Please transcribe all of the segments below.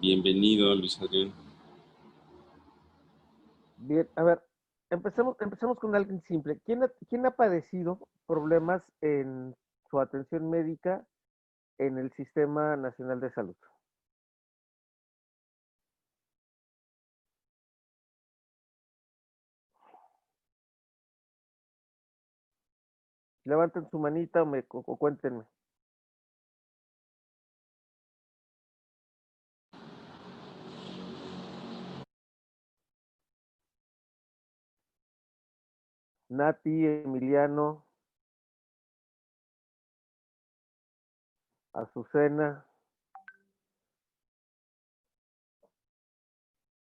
Bienvenido, Luis Adrián. Bien, a ver, empecemos con alguien simple. ¿Quién ha padecido problemas en su atención médica en el Sistema Nacional de Salud? Levanten su manita o cuéntenme. Nati, Emiliano, Azucena.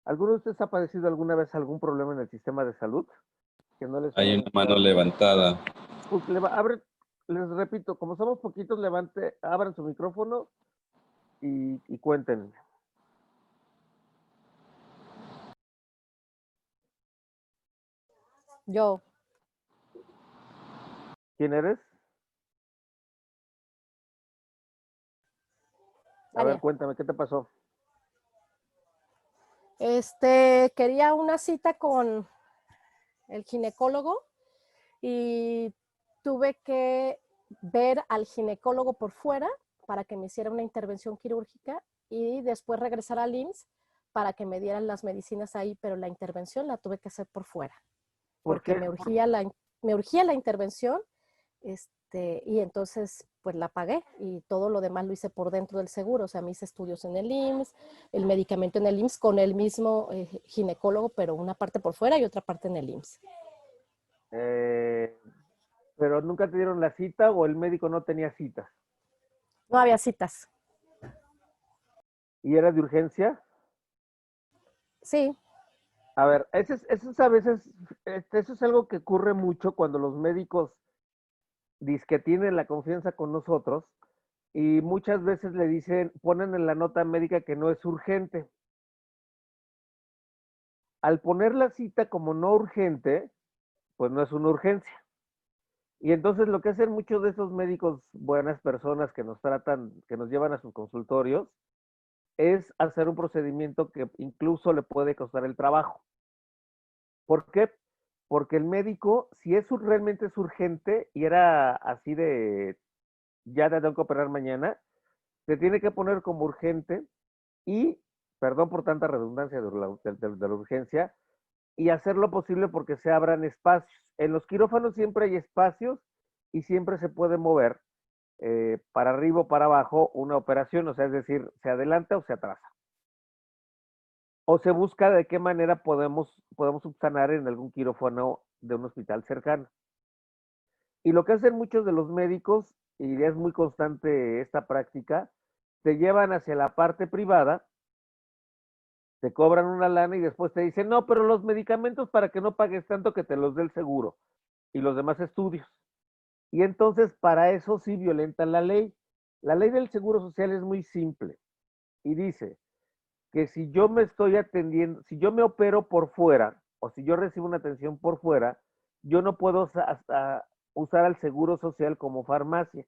¿Alguno de ustedes ha padecido alguna vez algún problema en el sistema de salud que no les Hay hayan una mano ayudado? levantada. Pues les repito, como somos poquitos, abran su micrófono y cuéntenme. Yo, ¿Quién eres? A ver, Aria. cuéntame, ¿qué te pasó? Quería una cita con el ginecólogo y tuve que ver al ginecólogo por fuera para que me hiciera una intervención quirúrgica y después regresar al IMSS para que me dieran las medicinas ahí, pero la intervención la tuve que hacer por fuera ¿Por porque qué? me urgía la intervención. Y entonces pues la pagué y todo lo demás lo hice por dentro del seguro, o sea, me hice estudios en el IMSS, el medicamento en el IMSS con el mismo ginecólogo, pero una parte por fuera y otra parte en el IMSS. Eh, ¿Pero nunca te dieron la cita o el médico no tenía citas? No había citas. ¿Y era de urgencia? Sí, A ver, eso es a veces, eso es algo que ocurre mucho cuando los médicos dizque tienen la confianza con nosotros y muchas veces le dicen, ponen en la nota médica que no es urgente. Al poner la cita como no urgente, pues no es una urgencia. Y entonces lo que hacen muchos de esos médicos, buenas personas que nos tratan, que nos llevan a sus consultorios, es hacer un procedimiento que incluso le puede costar el trabajo. ¿Por qué? Porque el médico, si realmente es urgente y era así de, ya te tengo que operar mañana, se tiene que poner como urgente y, perdón por tanta redundancia de la urgencia, y hacer lo posible porque se abran espacios. En los quirófanos siempre hay espacios y siempre se puede mover para arriba o para abajo una operación, o sea, es decir, se adelanta o se atrasa. O se busca de qué manera podemos subsanar en algún quirófano de un hospital cercano. Y lo que hacen muchos de los médicos, y es muy constante esta práctica, te llevan hacia la parte privada, te cobran una lana y después te dicen, no, pero los medicamentos para que no pagues tanto que te los dé el seguro y los demás estudios. Y entonces para eso sí violentan la ley. La ley del Seguro Social es muy simple y dice que si yo me estoy atendiendo, si yo me opero por fuera o si yo recibo una atención por fuera, yo no puedo usar al Seguro Social como farmacia.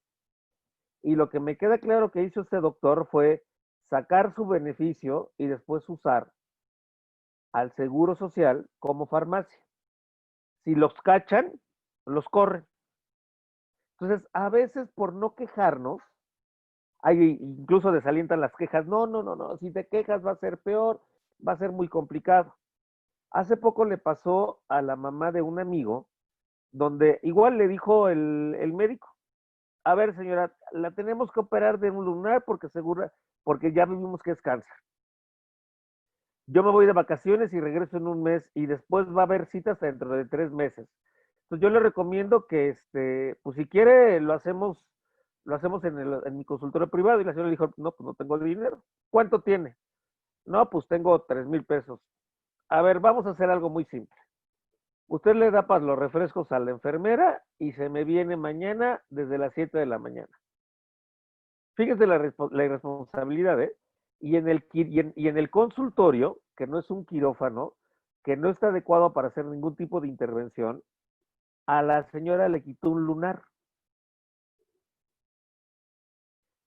Y lo que me queda claro que hizo este doctor fue sacar su beneficio y después usar al Seguro Social como farmacia. Si los cachan, los corren. Entonces, a veces por no quejarnos, hay incluso desalientan las quejas. No, no, no, no, si te quejas va a ser peor, va a ser muy complicado. Hace poco le pasó a la mamá de un amigo, donde igual le dijo el médico, a ver señora, la tenemos que operar de un lunar porque ya vimos que es cáncer. Yo me voy de vacaciones y regreso en un mes y después va a haber citas dentro de 3 meses. Entonces yo le recomiendo que, pues si quiere, lo hacemos en mi consultorio privado. Y la señora le dijo, no, pues no tengo dinero. ¿Cuánto tiene? No, pues tengo 3,000 pesos. A ver, vamos a hacer algo muy simple. Usted le da para los refrescos a la enfermera y se me viene mañana desde las 7 de la mañana. Fíjese la irresponsabilidad, ¿eh? Y en el consultorio, que no es un quirófano, que no está adecuado para hacer ningún tipo de intervención, a la señora le quitó un lunar.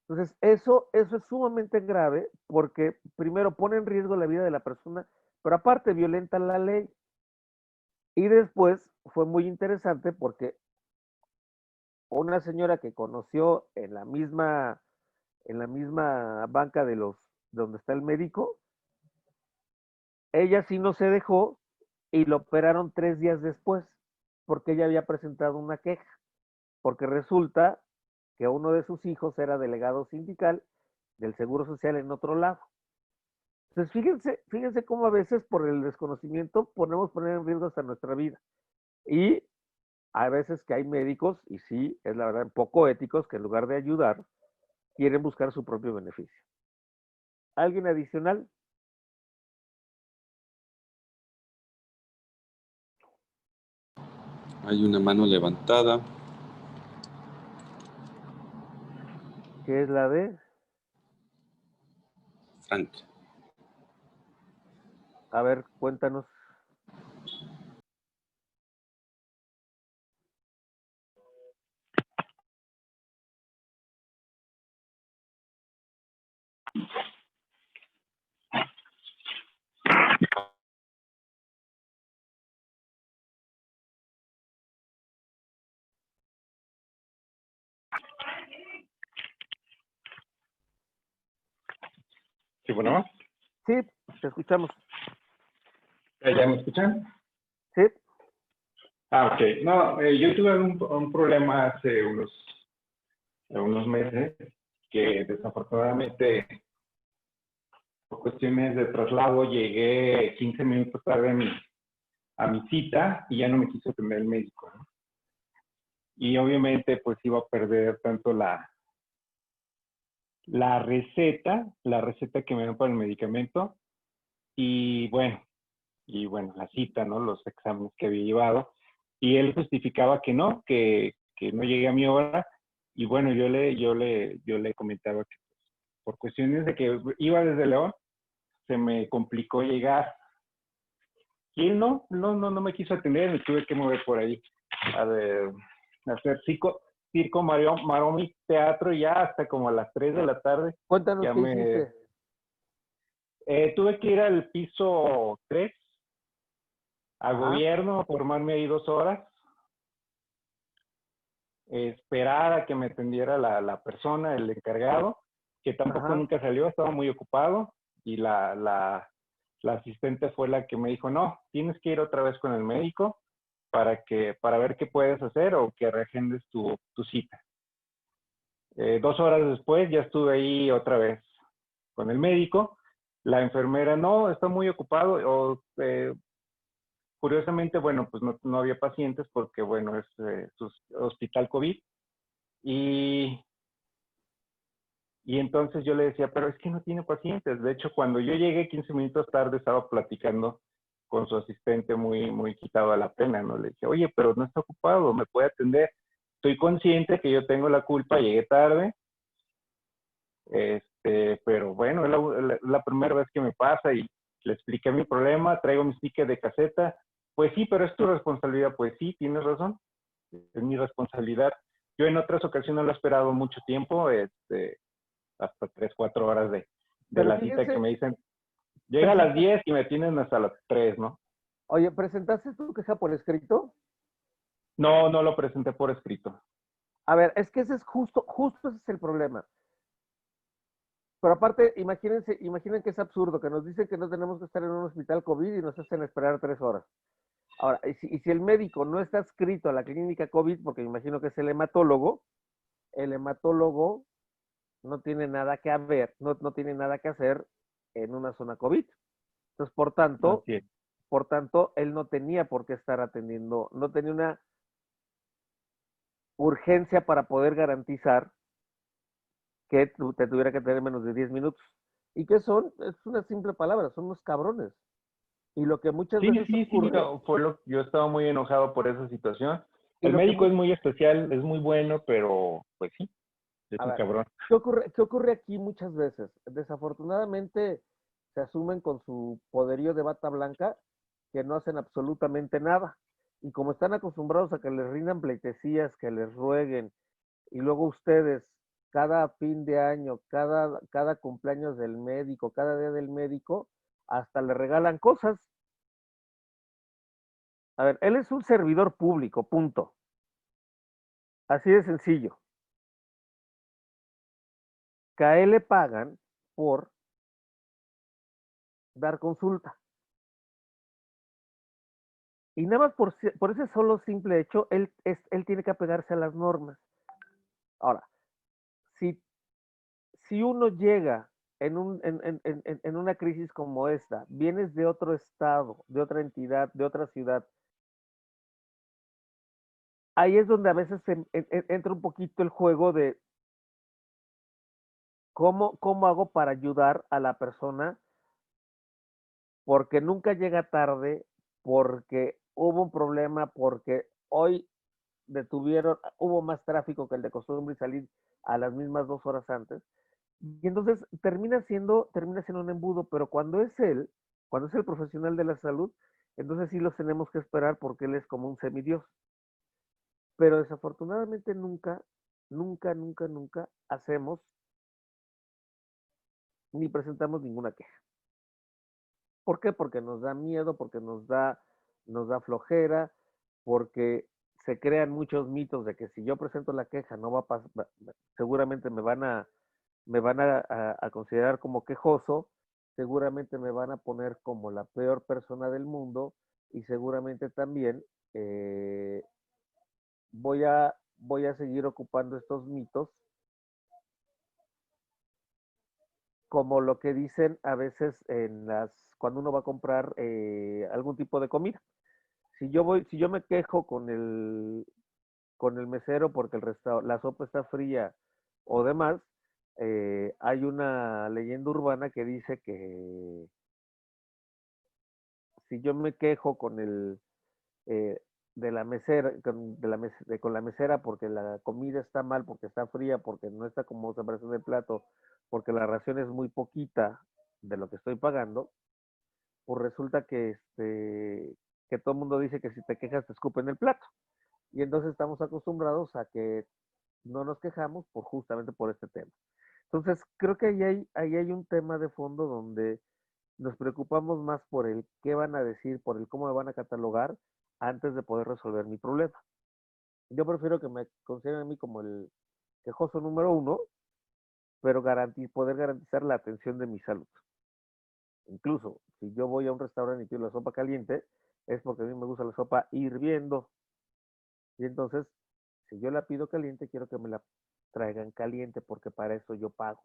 Entonces, eso es sumamente grave porque primero pone en riesgo la vida de la persona, pero aparte violenta la ley. Y después fue muy interesante porque una señora que conoció en la misma banca de donde está el médico, ella sí no se dejó y lo operaron 3 días después, porque ella había presentado una queja, porque resulta que uno de sus hijos era delegado sindical del Seguro Social en otro lado. Entonces, fíjense cómo a veces por el desconocimiento podemos poner en riesgo hasta nuestra vida. Y hay veces que hay médicos, y sí, es la verdad, poco éticos, que en lugar de ayudar, quieren buscar su propio beneficio. ¿Alguien adicional? Hay una mano levantada. ¿Qué es la de? Frank. A ver, cuéntanos. Sí, bueno, Sí, te escuchamos. ¿ya me escuchan? Sí, Ah, ok. No, yo tuve un problema hace unos meses que desafortunadamente por cuestiones de traslado llegué 15 minutos tarde a mi cita y ya no me quiso atender el médico, ¿no? Y obviamente pues iba a perder tanto la receta que me dan para el medicamento y bueno, la cita, ¿no? Los exámenes que había llevado. Y él justificaba que no llegué a mi hora. Y bueno, yo le comentaba que por cuestiones de que iba desde León, se me complicó llegar. Y él no me quiso atender, me tuve que mover por ahí a, ver, a hacer circo, maroma y teatro ya hasta como a las 3 de la tarde. cuéntanos Ya qué hiciste. tuve que ir al piso 3 a Ajá, gobierno, formarme ahí 2 horas, esperar a que me atendiera la persona, el encargado, que tampoco ajá. nunca salió, estaba muy ocupado, y la asistente fue la que me dijo, no, tienes que ir otra vez con el médico para ver qué puedes hacer o que reagendes tu cita. 2 horas después ya estuve ahí otra vez con el médico. La enfermera, no, está muy ocupado, o curiosamente, bueno, pues no había pacientes porque, bueno, es hospital COVID. Y, y entonces yo le decía, pero es que no tiene pacientes. De hecho, cuando yo llegué 15 minutos tarde, estaba platicando con su asistente muy, muy quitado a la pena, ¿no? Le dije, oye, pero no está ocupado, me puede atender. Estoy consciente que yo tengo la culpa, llegué tarde, pero bueno, es la primera vez que me pasa y le expliqué mi problema, traigo mis tickets de caseta. Pues sí, pero es tu responsabilidad. Pues sí, tienes razón, es mi responsabilidad. Yo en otras ocasiones lo he esperado mucho tiempo, hasta 3, 4 horas de Pero la cita que fíjense, me dicen, llega a las presenta, 10 y me tienen hasta las 3, ¿no? oye, ¿presentaste tu queja por escrito? No lo presenté por escrito. A ver, es que ese es justo ese es el problema. Pero aparte, imaginen que es absurdo, que nos dicen que no tenemos que estar en un hospital COVID y nos hacen esperar 3 horas. Ahora, y si el médico no está adscrito a la clínica COVID, porque me imagino que es el hematólogo no tiene nada que ver, no tiene nada que hacer en una zona COVID. Entonces, Así es. por tanto, él no tenía por qué estar atendiendo, no tenía una urgencia para poder garantizar que te tuviera que tener menos de 10 minutos. ¿Y qué son? Es una simple palabra, son unos cabrones. Y lo que muchas Sí, veces sí, sí, ocurre, no, yo estaba muy enojado por esa situación. y El lo que, médico es muy especial, es muy bueno, pero pues sí, es a un ver, cabrón. ¿qué ocurre aquí muchas veces? Desafortunadamente se asumen con su poderío de bata blanca que no hacen absolutamente nada. Y como están acostumbrados a que les rindan pleitesías, que les rueguen, y luego ustedes cada fin de año, cada cumpleaños del médico, cada día del médico, hasta le regalan cosas. A ver, él es un servidor público, punto. Así de sencillo. Que a él le pagan por dar consulta. Y nada más por ese solo simple hecho, él tiene que apegarse a las normas. Ahora, si uno llega en una crisis como esta, vienes de otro estado, de otra entidad, de otra ciudad, ahí es donde a veces entra un poquito el juego de cómo hago para ayudar a la persona, porque nunca llega tarde, porque hubo un problema, porque hoy hubo más tráfico que el de costumbre y salir a las mismas 2 horas antes. Y entonces termina siendo un embudo, pero cuando es el profesional de la salud, entonces sí los tenemos que esperar porque él es como un semidios. Pero desafortunadamente nunca hacemos ni presentamos ninguna queja. ¿Por qué? Porque nos da miedo, porque nos da flojera, porque se crean muchos mitos de que si yo presento la queja no va a pasar, seguramente me van a considerar como quejoso, seguramente me van a poner como la peor persona del mundo y seguramente también voy a seguir ocupando estos mitos como lo que dicen a veces cuando uno va a comprar algún tipo de comida. Si yo me quejo con el mesero porque la sopa está fría o demás, hay una leyenda urbana que dice que si yo me quejo con de la mesera, con la mesera porque la comida está mal, porque está fría, porque no está como se parece en el plato, porque la ración es muy poquita de lo que estoy pagando, pues resulta que todo el mundo dice que si te quejas te escupen el plato. Y entonces estamos acostumbrados a que no nos quejamos justamente por este tema. Entonces, creo que ahí hay un tema de fondo donde nos preocupamos más por el qué van a decir, por el cómo me van a catalogar, antes de poder resolver mi problema. Yo prefiero que me consideren a mí como el quejoso número 1, pero poder garantizar la atención de mi salud. Incluso, si yo voy a un restaurante y pido la sopa caliente, es porque a mí me gusta la sopa hirviendo. Y entonces, si yo la pido caliente, quiero que me la traigan caliente, porque para eso yo pago.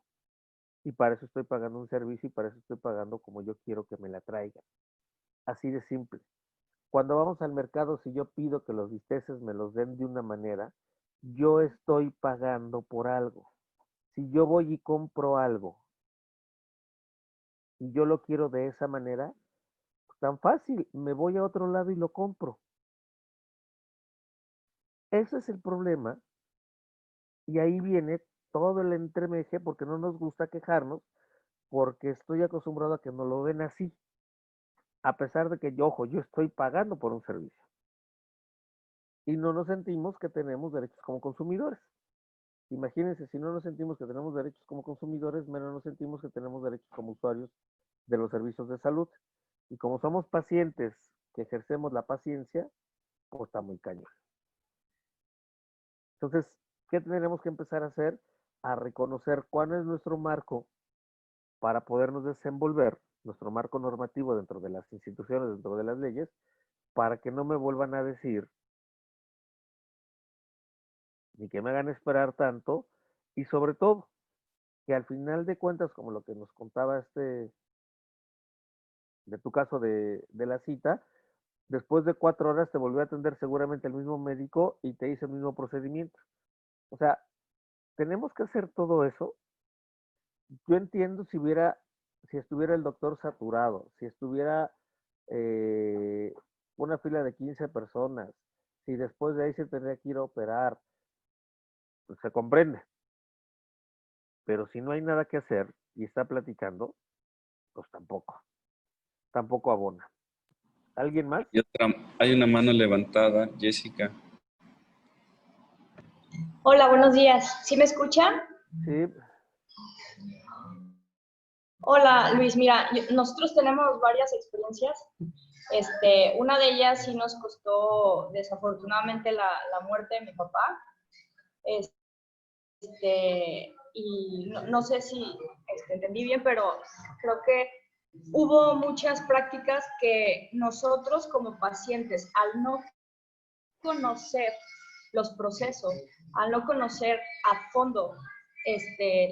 Y para eso estoy pagando un servicio y para eso estoy pagando como yo quiero que me la traigan. Así de simple. Cuando vamos al mercado, si yo pido que los bisteces me los den de una manera, yo estoy pagando por algo. Si yo voy y compro algo y yo lo quiero de esa manera, pues tan fácil, me voy a otro lado y lo compro. Ese es el problema. Y ahí viene todo el entremeje, porque no nos gusta quejarnos, porque estoy acostumbrado a que nos lo den así, a pesar de que yo estoy pagando por un servicio. Y no nos sentimos que tenemos derechos como consumidores. Imagínense, si no nos sentimos que tenemos derechos como consumidores, menos nos sentimos que tenemos derechos como usuarios de los servicios de salud. Y como somos pacientes que ejercemos la paciencia, pues está muy cañón. Entonces, ¿qué tenemos que empezar a hacer? A reconocer cuál es nuestro marco para podernos desenvolver, nuestro marco normativo dentro de las instituciones, dentro de las leyes, para que no me vuelvan a decir ni que me hagan esperar tanto, y sobre todo, que al final de cuentas, como lo que nos contaba de tu caso de la cita, después de 4 horas te volvió a atender seguramente el mismo médico y te hizo el mismo procedimiento. O sea, tenemos que hacer todo eso. Yo entiendo si estuviera el doctor saturado, si estuviera una fila de 15 personas, si después de ahí se tendría que ir a operar, pues se comprende. Pero si no hay nada que hacer y está platicando, pues tampoco abona. ¿Alguien más? Hay una mano levantada, Jessica. Hola, buenos días. ¿Sí me escuchan? Sí, Hola Luis, mira, nosotros tenemos varias experiencias. Una de ellas sí nos costó desafortunadamente la muerte de mi papá. Y no sé si entendí bien, pero creo que hubo muchas prácticas que nosotros como pacientes, al no conocer los procesos, al no conocer a fondo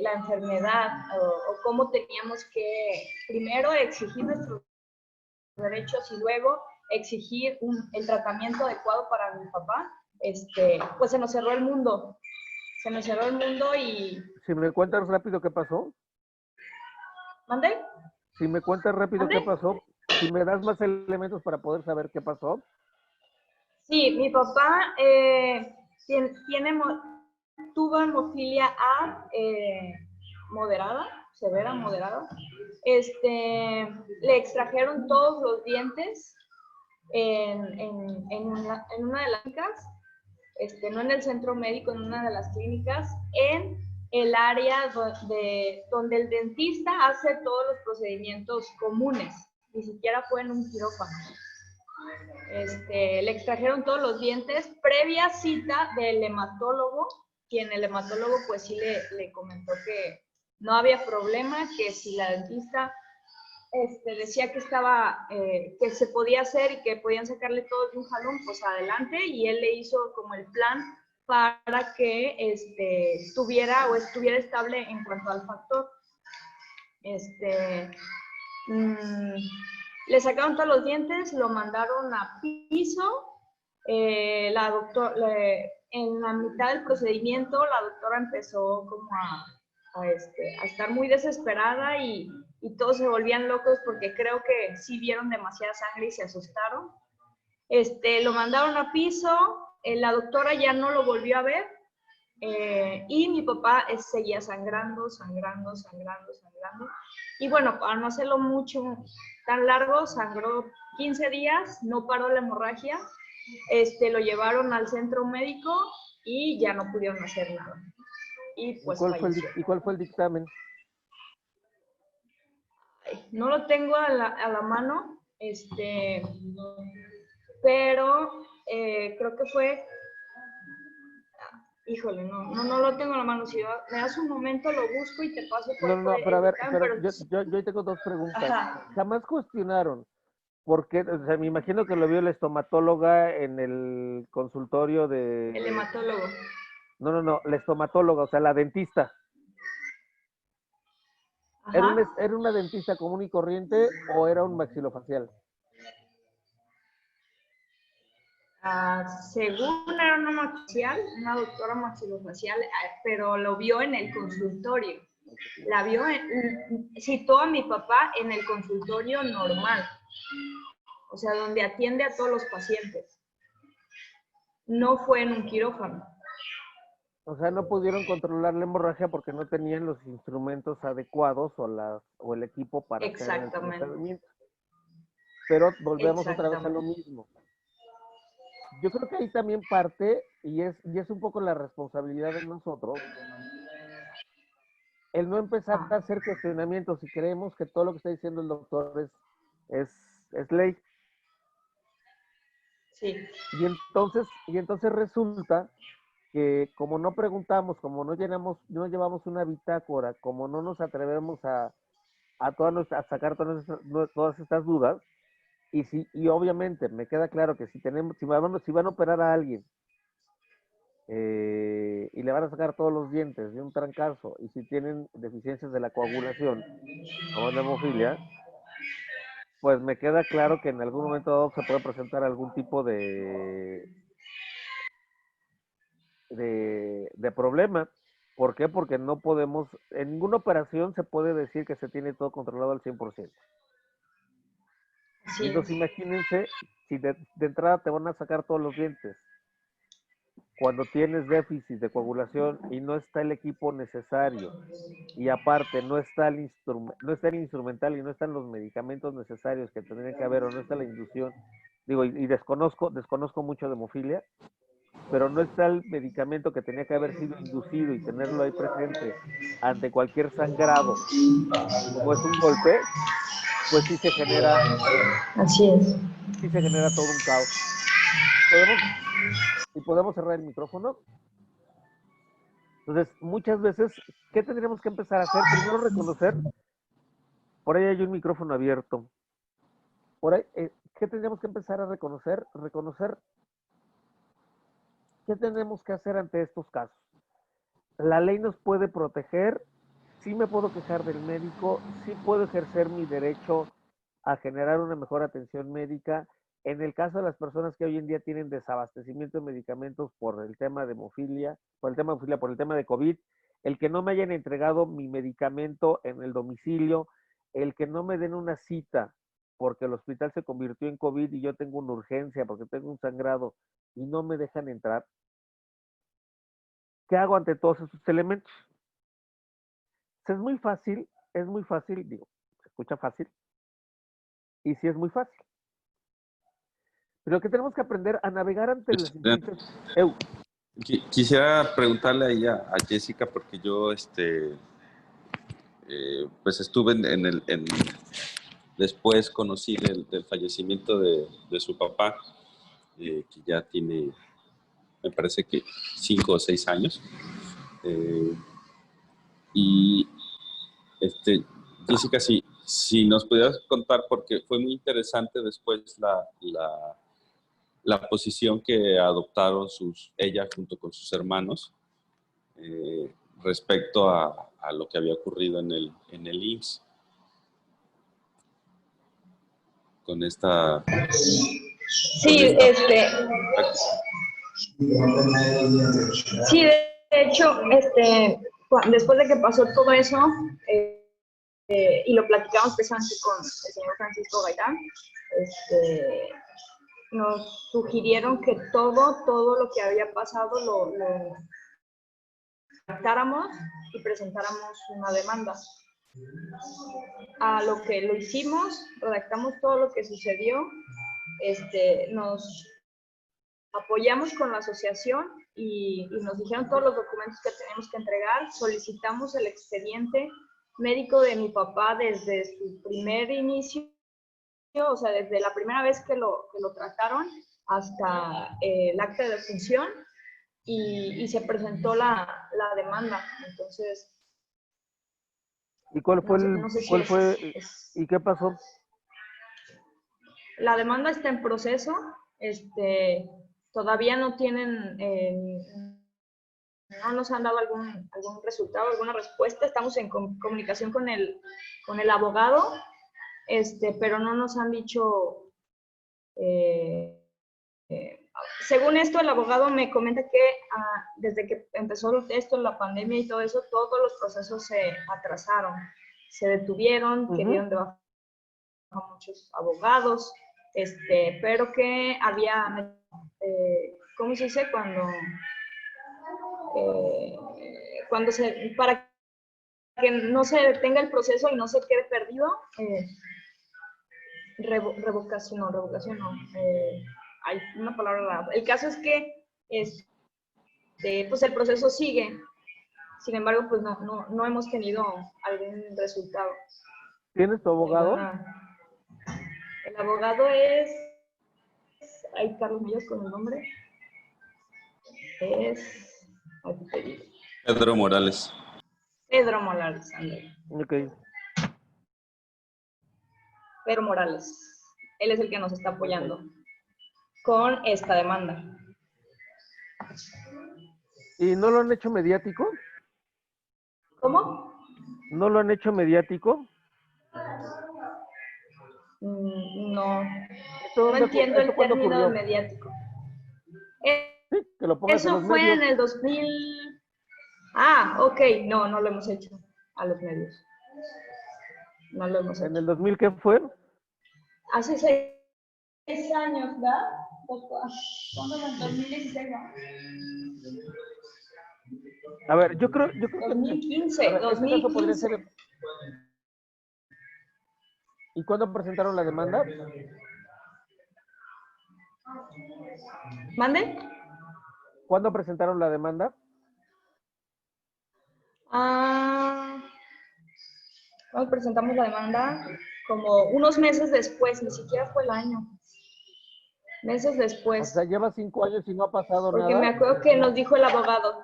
la enfermedad o cómo teníamos que primero exigir nuestros derechos y luego exigir el tratamiento adecuado para mi papá, pues se nos cerró el mundo. Se nos cerró el mundo y... si me cuentas rápido qué pasó, ¿Mandé? si me cuentas rápido qué ¿Mandé? pasó, si me das más elementos para poder saber qué pasó. Sí, mi papá tuvo hemofilia A moderada, severa, moderada. Le extrajeron todos los dientes en una de las clínicas, no en el centro médico, en una de las clínicas, en el área donde el dentista hace todos los procedimientos comunes, ni siquiera fue en un quirófano. Le extrajeron todos los dientes previa cita del hematólogo, quien el hematólogo pues sí le comentó que no había problema, que si la dentista decía que que se podía hacer y que podían sacarle todo de un jalón, pues adelante, y él le hizo como el plan para que estuviera estable en cuanto al factor. Le sacaron todos los dientes, lo mandaron a piso. La doctora, en la mitad del procedimiento, la doctora empezó como a estar muy desesperada y todos se volvían locos porque creo que sí vieron demasiada sangre y se asustaron. Lo mandaron a piso, la doctora ya no lo volvió a ver, y mi papá seguía sangrando. Y bueno, para no hacerlo mucho tan largo, sangró 15 días, no paró la hemorragia. Lo llevaron al centro médico y ya no pudieron hacer nada. Y pues falleció. ¿Y cuál fue el dictamen? No lo tengo a la mano, pero creo que fue... Híjole, no lo tengo a la mano. Si me das un momento, lo busco y te paso cuál fue Pero a el ver, dictamen, pero yo tengo dos preguntas. Ajá. Jamás cuestionaron por qué, o sea, me imagino que lo vio la estomatóloga en el consultorio de... El hematólogo. No, la estomatóloga, o sea, la dentista. Ajá. ¿Era una dentista común y corriente o era un maxilofacial? Según era una doctora maxilofacial, pero lo vio en el consultorio. Citó a mi papá en el consultorio normal, o sea, donde atiende a todos los pacientes. No fue en un quirófano. O sea, no pudieron controlar la hemorragia porque no tenían los instrumentos adecuados o el equipo para hacer el procedimiento. Pero volvemos otra vez a lo mismo. Yo creo que ahí también parte, y es un poco la responsabilidad de nosotros, el no empezar a hacer cuestionamientos si creemos que todo lo que está diciendo el doctor es ley. Sí. Y entonces resulta que como no preguntamos, como no llevamos una bitácora, como no nos atrevemos a sacar todas estas dudas, y obviamente me queda claro que si van a operar a alguien y le van a sacar todos los dientes de un trancazo, y si tienen deficiencias de la coagulación, como la hemofilia, pues me queda claro que en algún momento dado se puede presentar algún tipo de problema. ¿Por qué? Porque no podemos, en ninguna operación se puede decir que se tiene todo controlado al 100%. Sí. Entonces imagínense, si de entrada te van a sacar todos los dientes, cuando tienes déficit de coagulación y no está el equipo necesario, y aparte no está el instrumental y no están los medicamentos necesarios que tendrían que haber, o no está la inducción, digo, y desconozco mucho de hemofilia, pero no está el medicamento que tenía que haber sido inducido y tenerlo ahí presente ante cualquier sangrado, como es un golpe, pues Así es. sí se genera todo un caos. ¿Podemos cerrar el micrófono? Entonces, muchas veces, ¿qué tendríamos que empezar a hacer? Primero reconocer, por ahí hay un micrófono abierto. Por ahí, ¿qué tendríamos que empezar a reconocer? Reconocer qué tenemos que hacer ante estos casos. La ley nos puede proteger, sí me puedo quejar del médico, sí puedo ejercer mi derecho a generar una mejor atención médica. En el caso de las personas que hoy en día tienen desabastecimiento de medicamentos por el tema de hemofilia, por el tema de COVID, el que no me hayan entregado mi medicamento en el domicilio, el que no me den una cita porque el hospital se convirtió en COVID y yo tengo una urgencia porque tengo un sangrado y no me dejan entrar. ¿Qué hago ante todos estos elementos? Es muy fácil, digo, se escucha fácil, y sí es muy fácil. Pero que tenemos que aprender a navegar ante las instancias. Quisiera preguntarle ahí a Jessica, porque yo pues estuve después conocí del fallecimiento de su papá, que ya tiene, me parece que 5 o 6 años. Y Jessica, si nos pudieras contar, porque fue muy interesante después la posición que adoptaron ella junto con sus hermanos respecto a lo que había ocurrido en el IMSS con esta... Sí, sí, de hecho, después de que pasó todo eso, y lo platicamos precisamente con el señor Francisco Gaitán, nos sugirieron que todo lo que había pasado lo tratáramos y presentáramos una demanda. A lo que lo hicimos, redactamos todo lo que sucedió, nos apoyamos con la asociación y nos dijeron todos los documentos que teníamos que entregar, solicitamos el expediente médico de mi papá desde su primer inicio, o sea, desde la primera vez que lo trataron hasta el acta de defunción, y se presentó la demanda. Entonces, ¿y cuál fue y qué pasó? La demanda está en proceso, todavía no tienen, no nos han dado algún resultado, alguna respuesta. Estamos en comunicación con el abogado, pero no nos han dicho, según esto, el abogado me comenta que desde que empezó esto, la pandemia y todo eso, todos los procesos se atrasaron, se detuvieron, que dieron de baja a muchos abogados, pero que había, ¿cómo se dice? Para que no se detenga el proceso y no se quede perdido, revocación no, hay una palabra rara. El caso es que pues el proceso sigue, sin embargo, pues no hemos tenido algún resultado. ¿Tienes tu abogado? El abogado es, Carlos Millos con el nombre, es Pedro Morales. Pedro Morales, André. Ok. Pedro Morales, él es el que nos está apoyando con esta demanda. ¿Y no lo han hecho mediático? ¿Cómo? ¿No lo han hecho mediático? No entiendo el término de mediático. Sí, que lo pongas en Eso los fue medios. en el 2000. Ok, no lo hemos hecho a los medios. No lo hemos hecho. ¿En el 2000 qué fue? Hace 6 años, ¿verdad? ¿Cuándo? En el 2016, ¿no? A ver, yo creo 2015, a ver, 2015. este caso podría ser... ¿Y cuándo presentaron la demanda? ¿Mande? ¿Cuándo presentaron la demanda? Cuando presentamos la demanda, como unos meses después, ni siquiera fue el año. Meses O después. sea, lleva 5 años y no ha pasado Porque me nada. acuerdo que nos dijo el abogado.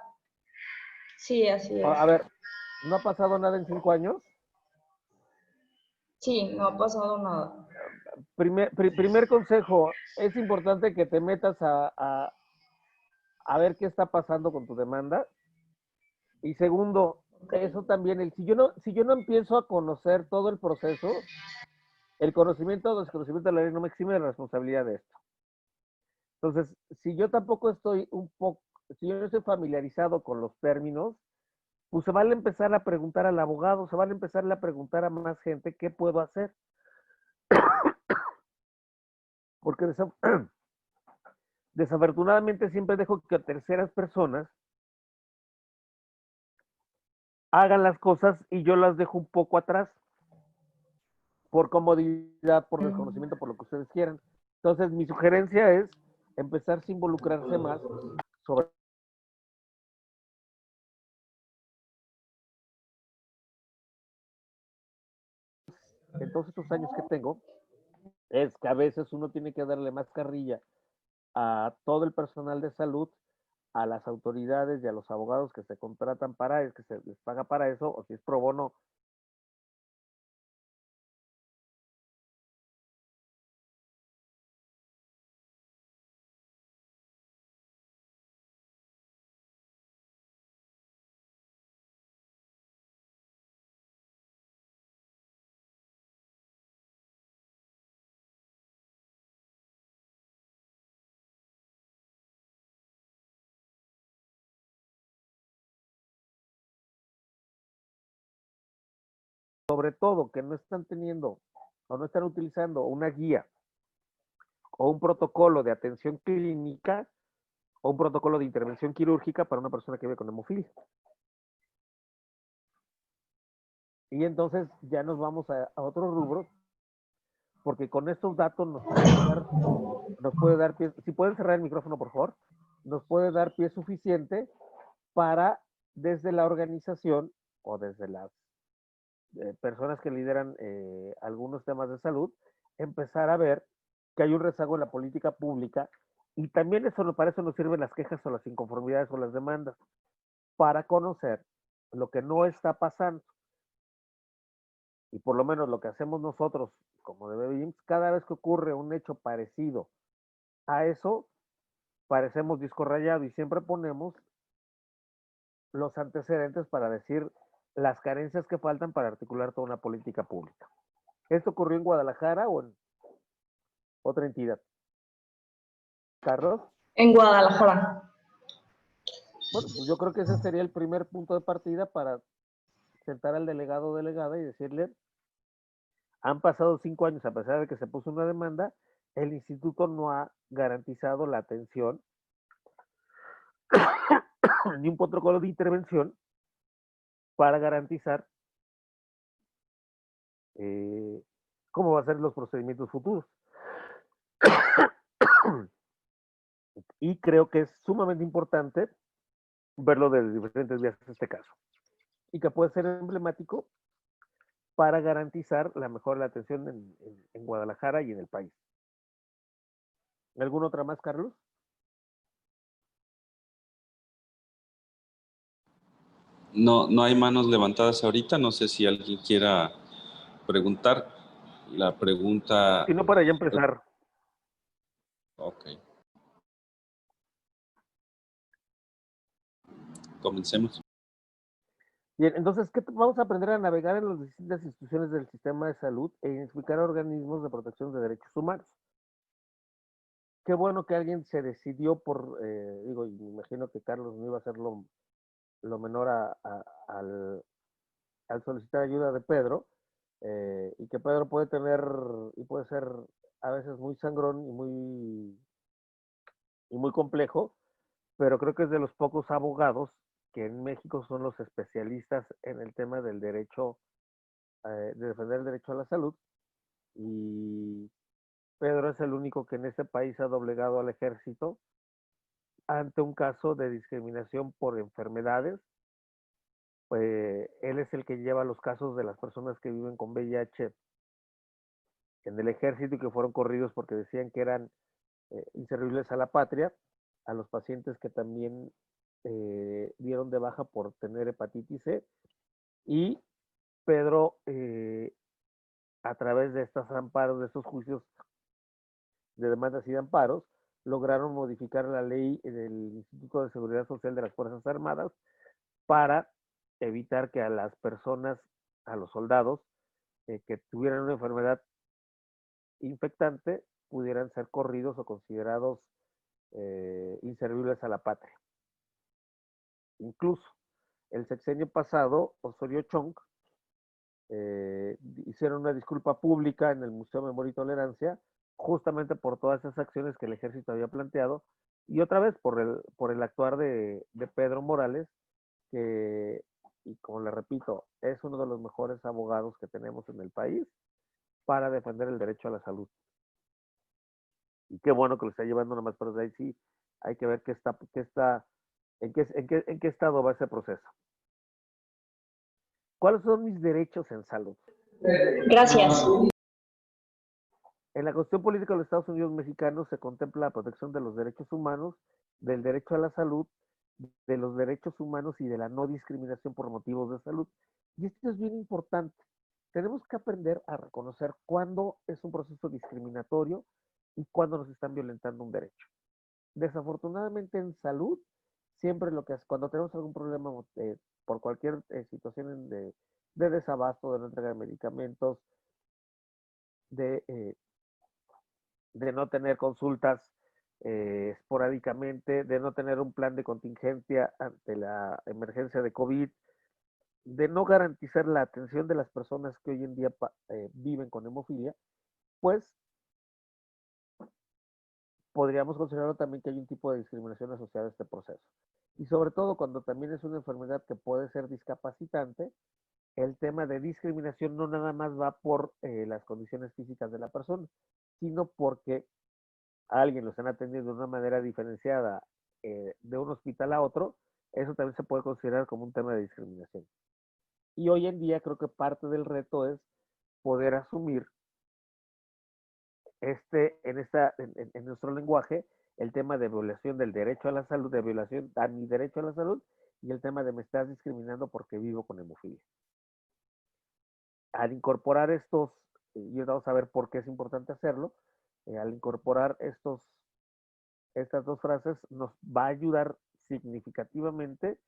Sí, así es. A ver, ¿no ha pasado nada en 5 años? Sí, no ha pasado nada. Primer consejo, es importante que te metas a ver qué está pasando con tu demanda. Y segundo, Ok. eso también, si yo no empiezo a conocer todo el proceso, el conocimiento o desconocimiento de la ley no me exime de la responsabilidad de esto. Entonces, si yo tampoco estoy si yo no estoy familiarizado con los términos, pues se vale empezar a preguntar al abogado, se vale empezar a preguntar a más gente qué puedo hacer. Porque desafortunadamente siempre dejo que terceras personas hagan las cosas y yo las dejo un poco atrás, por comodidad, por desconocimiento, por lo que ustedes quieran. Entonces, mi sugerencia es empezar a involucrarse más sobre en todos estos años que tengo, es que a veces uno tiene que darle más carrilla a todo el personal de salud, a las autoridades y a los abogados que se contratan para eso, que se les paga para eso, o si es pro bono. Sobre todo que no están teniendo o no están utilizando una guía o un protocolo de atención clínica o un protocolo de intervención quirúrgica para una persona que vive con hemofilia. Y entonces ya nos vamos a otro rubro, porque con estos datos nos puede dar pie, si pueden cerrar el micrófono por favor, nos puede dar pie suficiente para desde la organización o desde las personas que lideran algunos temas de salud, empezar a ver que hay un rezago en la política pública y también para eso nos sirven las quejas o las inconformidades o las demandas, para conocer lo que no está pasando. Y por lo menos lo que hacemos nosotros como de BBIMS, cada vez que ocurre un hecho parecido a eso, parecemos disco rayado y siempre ponemos los antecedentes para decir las carencias que faltan para articular toda una política pública. ¿Esto ocurrió en Guadalajara o en otra entidad? Carlos. En Guadalajara. Bueno, pues yo creo que ese sería el primer punto de partida para sentar al delegado o delegada y decirle, han pasado 5 años a pesar de que se puso una demanda, el instituto no ha garantizado la atención ni un protocolo de intervención para garantizar cómo van a ser los procedimientos futuros. Y creo que es sumamente importante verlo de diferentes vías en este caso. Y que puede ser emblemático para garantizar la mejor la atención en Guadalajara y en el país. ¿Alguna otra más, Carlos? No, no hay manos levantadas ahorita. No sé si alguien quiera preguntar. La pregunta... Si no, para ya empezar. Ok. Comencemos. Bien, entonces, vamos a aprender a navegar en las distintas instituciones del sistema de salud e identificar organismos de protección de derechos humanos. Qué bueno que alguien se decidió digo, y me imagino que Carlos no iba a hacer lo menor al solicitar ayuda de Pedro, y que Pedro puede ser a veces muy sangrón y muy complejo, pero creo que es de los pocos abogados que en México son los especialistas en el tema del derecho, de defender el derecho a la salud, y Pedro es el único que en este país ha doblegado al ejército ante un caso de discriminación por enfermedades. Él es el que lleva los casos de las personas que viven con VIH en el ejército y que fueron corridos porque decían que eran inservibles a la patria, a los pacientes que también dieron de baja por tener hepatitis C, y Pedro, a través de estos amparos, de estos juicios de demandas y de amparos, lograron modificar la ley del Instituto de Seguridad Social de las Fuerzas Armadas para evitar que a las personas, a los soldados, que tuvieran una enfermedad infectante, pudieran ser corridos o considerados inservibles a la patria. Incluso el sexenio pasado, Osorio Chong hicieron una disculpa pública en el Museo Memoria y Tolerancia, justamente por todas esas acciones que el ejército había planteado, y otra vez por el actuar de Pedro Morales, que, y como le repito, es uno de los mejores abogados que tenemos en el país para defender el derecho a la salud. Y qué bueno que lo está llevando nada más, pero de ahí sí hay que ver en qué estado va ese proceso. ¿Cuáles son mis derechos en salud? Gracias. En la Constitución Política de los Estados Unidos Mexicanos se contempla la protección de los derechos humanos, del derecho a la salud, de los derechos humanos y de la no discriminación por motivos de salud. Y esto es bien importante. Tenemos que aprender a reconocer cuándo es un proceso discriminatorio y cuándo nos están violentando un derecho. Desafortunadamente en salud, siempre lo que es, cuando tenemos algún problema por cualquier situación de desabasto, de no entrega de medicamentos, de no tener consultas esporádicamente, de no tener un plan de contingencia ante la emergencia de COVID, de no garantizar la atención de las personas que hoy en día viven con hemofilia, pues podríamos considerarlo también que hay un tipo de discriminación asociada a este proceso. Y sobre todo cuando también es una enfermedad que puede ser discapacitante, el tema de discriminación no nada más va por las condiciones físicas de la persona, sino porque a alguien lo están atendiendo de una manera diferenciada de un hospital a otro, eso también se puede considerar como un tema de discriminación. Y hoy en día creo que parte del reto es poder asumir en nuestro lenguaje el tema de violación del derecho a la salud, de violación a mi derecho a la salud, y el tema de me estás discriminando porque vivo con hemofilia. Al incorporar estos, y vamos a ver por qué es importante hacerlo, al incorporar estas dos frases nos va a ayudar significativamente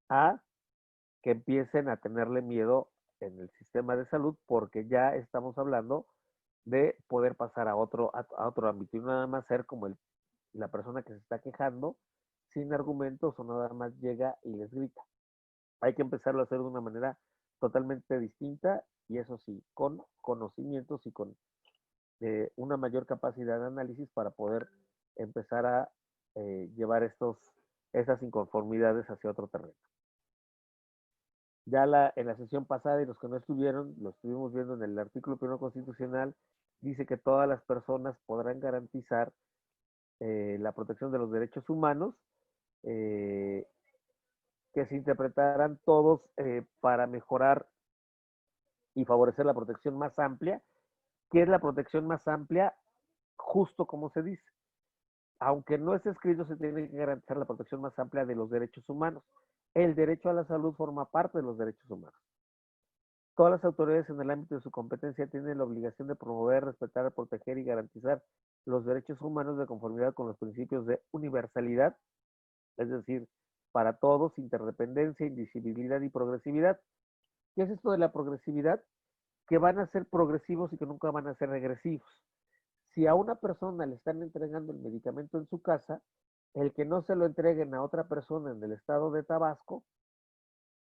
a que empiecen a tenerle miedo en el sistema de salud, porque ya estamos hablando de poder pasar a otro ámbito y no nada más ser como la persona que se está quejando sin argumentos o nada más llega y les grita. Hay que empezarlo a hacer de una manera totalmente distinta y eso sí, con conocimientos y con una mayor capacidad de análisis para poder empezar a llevar esas inconformidades hacia otro terreno. Ya en la sesión pasada, y los que no estuvieron, lo estuvimos viendo en el artículo 1 constitucional, dice que todas las personas podrán garantizar la protección de los derechos humanos, que se interpretarán todos para mejorar y favorecer la protección más amplia. ¿Qué es la protección más amplia? Justo como se dice. Aunque no es escrito, se tiene que garantizar la protección más amplia de los derechos humanos. El derecho a la salud forma parte de los derechos humanos. Todas las autoridades en el ámbito de su competencia tienen la obligación de promover, respetar, proteger y garantizar los derechos humanos de conformidad con los principios de universalidad, es decir, para todos, interdependencia, indivisibilidad y progresividad. ¿Qué es esto de la progresividad? Que van a ser progresivos y que nunca van a ser regresivos. Si a una persona le están entregando el medicamento en su casa, el que no se lo entreguen a otra persona en el estado de Tabasco,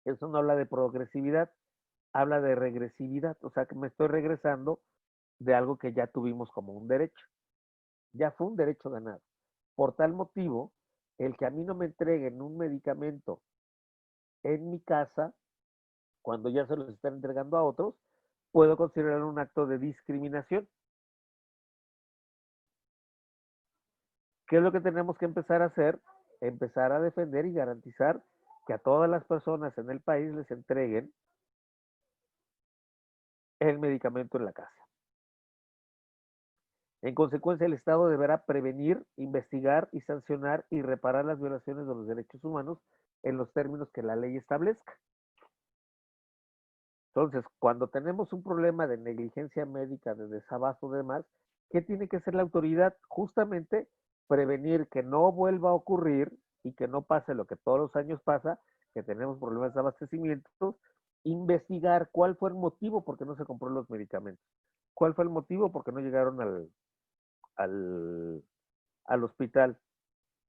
eso no habla de progresividad, habla de regresividad, o sea que me estoy regresando de algo que ya tuvimos como un derecho. Ya fue un derecho ganado. Por tal motivo, el que a mí no me entreguen un medicamento en mi casa, cuando ya se los están entregando a otros, puedo considerar un acto de discriminación. ¿Qué es lo que tenemos que empezar a hacer? empezar a defender y garantizar que a todas las personas en el país les entreguen el medicamento en la casa. En consecuencia, el Estado deberá prevenir, investigar y sancionar y reparar las violaciones de los derechos humanos en los términos que la ley establezca. Entonces, cuando tenemos un problema de negligencia médica, de desabasto y demás, ¿qué tiene que hacer la autoridad? Justamente prevenir que no vuelva a ocurrir y que no pase lo que todos los años pasa, que tenemos problemas de abastecimiento, investigar cuál fue el motivo por qué no se compró los medicamentos, cuál fue el motivo por qué no llegaron al hospital,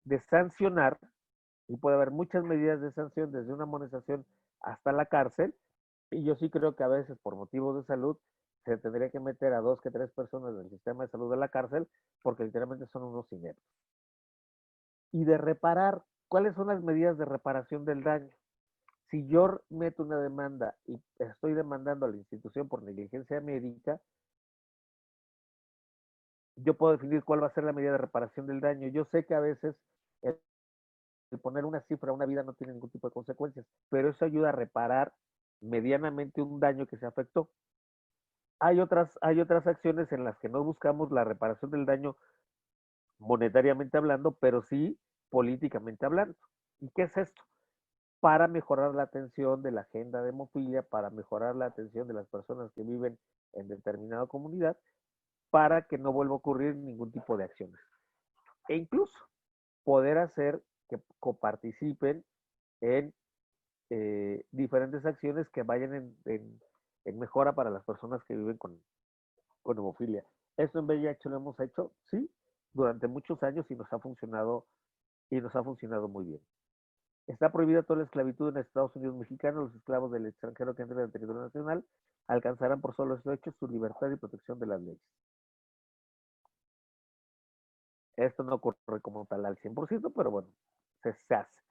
de sancionar, y puede haber muchas medidas de sanción, desde una amonestación hasta la cárcel, y yo sí creo que a veces por motivos de salud se tendría que meter a 2 que 3 personas del sistema de salud de la cárcel, porque literalmente son unos ineptos. Y de reparar, ¿cuáles son las medidas de reparación del daño? Si yo meto una demanda y estoy demandando a la institución por negligencia médica, yo puedo definir cuál va a ser la medida de reparación del daño. Yo sé que a veces el poner una cifra a una vida no tiene ningún tipo de consecuencias, pero eso ayuda a reparar medianamente un daño que se afectó. Hay otras acciones en las que no buscamos la reparación del daño monetariamente hablando, pero sí políticamente hablando. ¿Y qué es esto? Para mejorar la atención de la agenda de hemofilia, para mejorar la atención de las personas que viven en determinada comunidad, para que no vuelva a ocurrir ningún tipo de acciones. E incluso poder hacer que coparticipen en diferentes acciones que vayan en mejora para las personas que viven con hemofilia. Esto en VIH lo hemos hecho, sí, durante muchos años y nos ha funcionado muy bien. Está prohibida toda la esclavitud en Estados Unidos mexicanos. Los esclavos del extranjero que entren en el territorio nacional alcanzarán por solo estos hechos su libertad y protección de las leyes. Esto no ocurre como tal al 100%, pero bueno, se hace.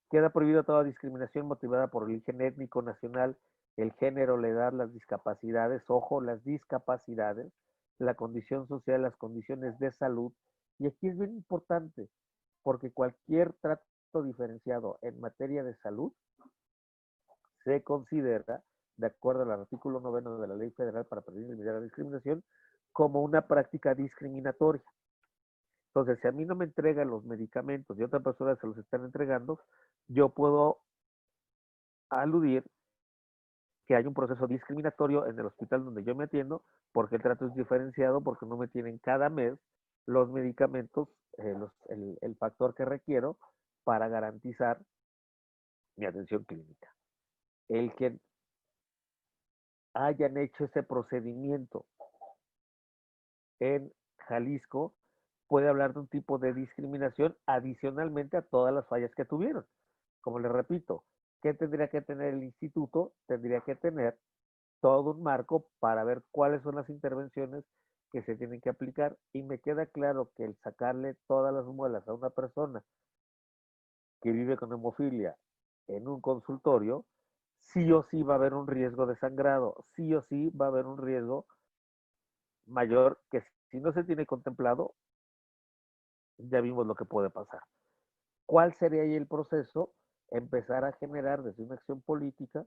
Queda prohibida toda discriminación motivada por el origen étnico, nacional, el género, la edad, las discapacidades, ojo, las discapacidades, la condición social, las condiciones de salud. Y aquí es bien importante, porque cualquier trato diferenciado en materia de salud se considera, de acuerdo al artículo 9 de la Ley Federal para prevenir y eliminar la discriminación, como una práctica discriminatoria. Entonces, si a mí no me entregan los medicamentos y otra persona se los están entregando, yo puedo aludir que hay un proceso discriminatorio en el hospital donde yo me atiendo, porque el trato es diferenciado, porque no me tienen cada mes los medicamentos, el factor que requiero para garantizar mi atención clínica. El que hayan hecho ese procedimiento en Jalisco puede hablar de un tipo de discriminación adicionalmente a todas las fallas que tuvieron. Como les repito, ¿qué tendría que tener el instituto? Tendría que tener todo un marco para ver cuáles son las intervenciones que se tienen que aplicar, y me queda claro que el sacarle todas las muelas a una persona que vive con hemofilia en un consultorio, sí o sí va a haber un riesgo de sangrado, sí o sí va a haber un riesgo mayor que si no se tiene contemplado, ya vimos lo que puede pasar. ¿Cuál sería ahí el proceso? Empezar a generar desde una acción política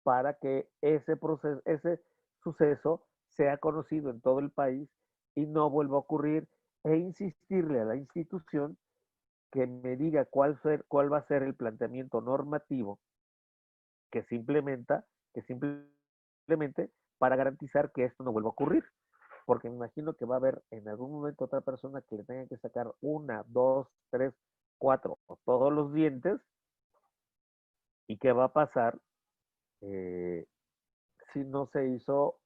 para que ese proceso, ese suceso sea conocido en todo el país y no vuelva a ocurrir, e insistirle a la institución que me diga cuál va a ser el planteamiento normativo que se implementa, que simplemente para garantizar que esto no vuelva a ocurrir. Porque me imagino que va a haber en algún momento otra persona que le tenga que sacar 1, 2, 3, 4 o todos los dientes. ¿Y qué va a pasar si no se hizo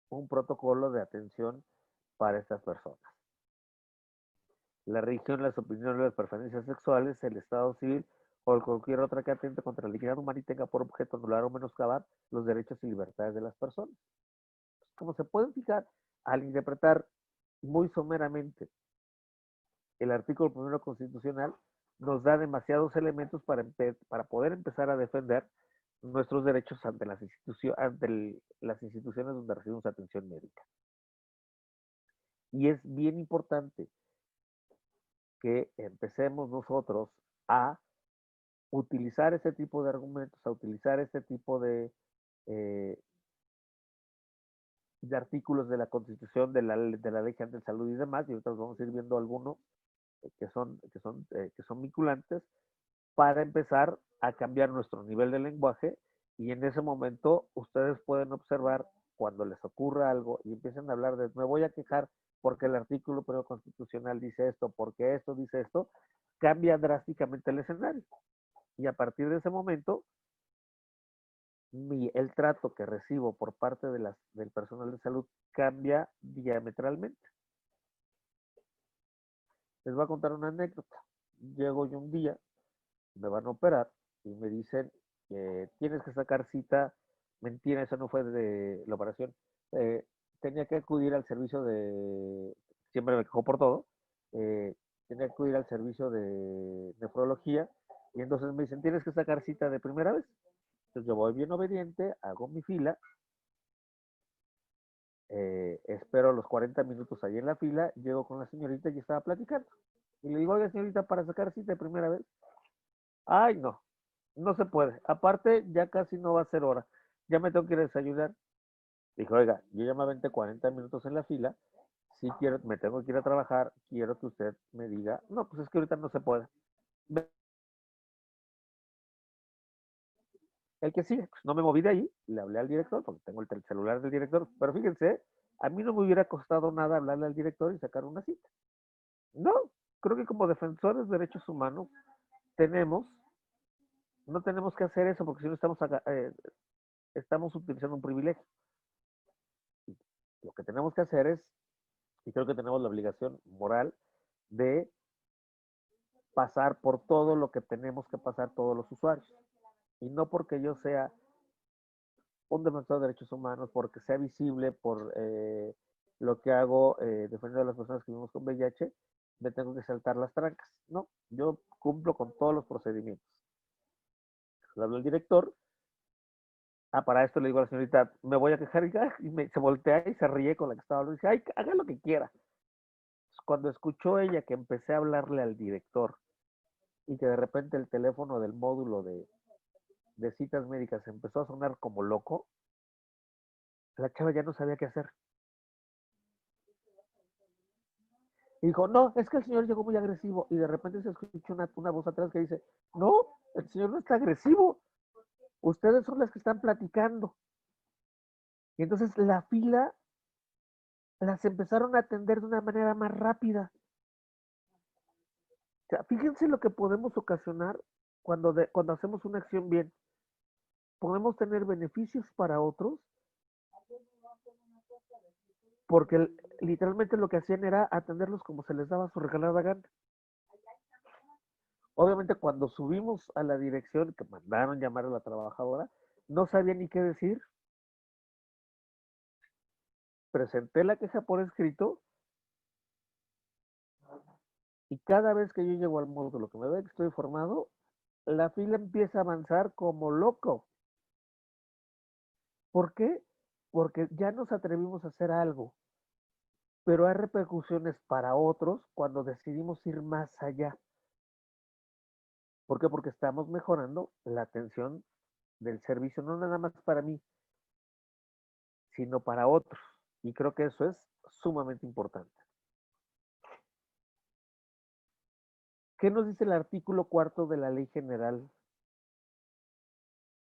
un protocolo de atención para estas personas? La religión, las opiniones, las preferencias sexuales, el estado civil o cualquier otra que atente contra la dignidad humana y tenga por objeto anular o menoscabar los derechos y libertades de las personas. Como se pueden fijar, al interpretar muy someramente el artículo 1 constitucional, nos da demasiados elementos para poder empezar a defender nuestros derechos ante las instituciones donde recibimos atención médica. Y es bien importante que empecemos nosotros a utilizar ese tipo de argumentos, a utilizar este tipo eh, de artículos de la Constitución, de la Ley General de Salud y demás, y ahorita vamos a ir viendo algunos que son vinculantes, para empezar a cambiar nuestro nivel de lenguaje, y en ese momento ustedes pueden observar cuando les ocurra algo y empiecen a hablar de me voy a quejar porque el artículo primero constitucional dice esto, porque esto dice esto, cambia drásticamente el escenario. Y a partir de ese momento, el trato que recibo por parte del personal de salud cambia diametralmente. Les voy a contar una anécdota. Llego yo un día, me van a operar y me dicen que tienes que sacar cita. Mentira, eso no fue de la operación. Tenía que acudir al servicio siempre me quejo por todo, tenía que acudir al servicio de nefrología, y entonces me dicen, tienes que sacar cita de primera vez. Entonces yo voy bien obediente, hago mi fila, espero los 40 minutos ahí en la fila, llego con la señorita y estaba platicando. Y le digo, oiga señorita, para sacar cita de primera vez. Ay, no, no se puede. Aparte, ya casi no va a ser hora. Ya me tengo que ir a desayunar. Dijo, oiga, yo ya me aventé 40 minutos en la fila. Si quiero, me tengo que ir a trabajar. Quiero que usted me diga, no, pues es que ahorita no se puede. El que sigue, pues no me moví de ahí. Le hablé al director, porque tengo el celular del director. Pero fíjense, a mí no me hubiera costado nada hablarle al director y sacar una cita. No, creo que como defensores de derechos humanos no tenemos que hacer eso, porque si no estamos utilizando un privilegio. Lo que tenemos que hacer es, y creo que tenemos la obligación moral de pasar por todo lo que tenemos que pasar todos los usuarios. Y no porque yo sea un defensor de derechos humanos, porque sea visible por lo que hago defendiendo a las personas que vivimos con VIH, me tengo que saltar las trancas. No, yo cumplo con todos los procedimientos. Le hablo al director. Para esto le digo a la señorita, me voy a quejar, y se voltea y se ríe con la que estaba hablando y dice, ay, haga lo que quiera. Cuando escuchó ella que empecé a hablarle al director y que de repente el teléfono del módulo de citas médicas empezó a sonar como loco, la chava ya no sabía qué hacer. Y dijo, no, es que el señor llegó muy agresivo, y de repente se escucha una voz atrás que dice, no, el señor no está agresivo, ustedes son las que están platicando. Y entonces la fila las empezaron a atender de una manera más rápida. O sea, fíjense lo que podemos ocasionar cuando hacemos una acción bien. Podemos tener beneficios para otros, porque literalmente lo que hacían era atenderlos como se les daba su regalada gana. Obviamente cuando subimos a la dirección, que mandaron llamar a la trabajadora, no sabía ni qué decir. Presenté la queja por escrito, y cada vez que yo llego al módulo que me ve que estoy informado, la fila empieza a avanzar como loco. ¿Por qué? Porque ya nos atrevimos a hacer algo, pero hay repercusiones para otros cuando decidimos ir más allá. ¿Por qué? Porque estamos mejorando la atención del servicio, no nada más para mí, sino para otros. Y creo que eso es sumamente importante. ¿Qué nos dice el artículo 4 de la Ley General?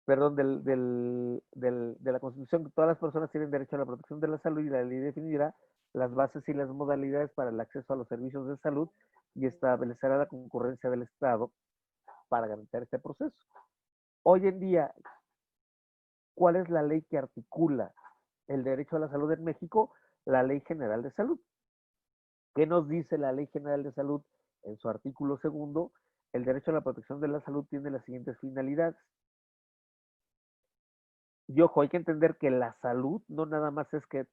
Perdón, de la Constitución, que todas las personas tienen derecho a la protección de la salud, y la ley definirá las bases y las modalidades para el acceso a los servicios de salud y establecerá la concurrencia del Estado para garantizar este proceso. Hoy en día, ¿cuál es la ley que articula el derecho a la salud en México? La Ley General de Salud. ¿Qué nos dice la Ley General de Salud en su artículo 2? El derecho a la protección de la salud tiene las siguientes finalidades. Y ojo, hay que entender que la salud no nada más es que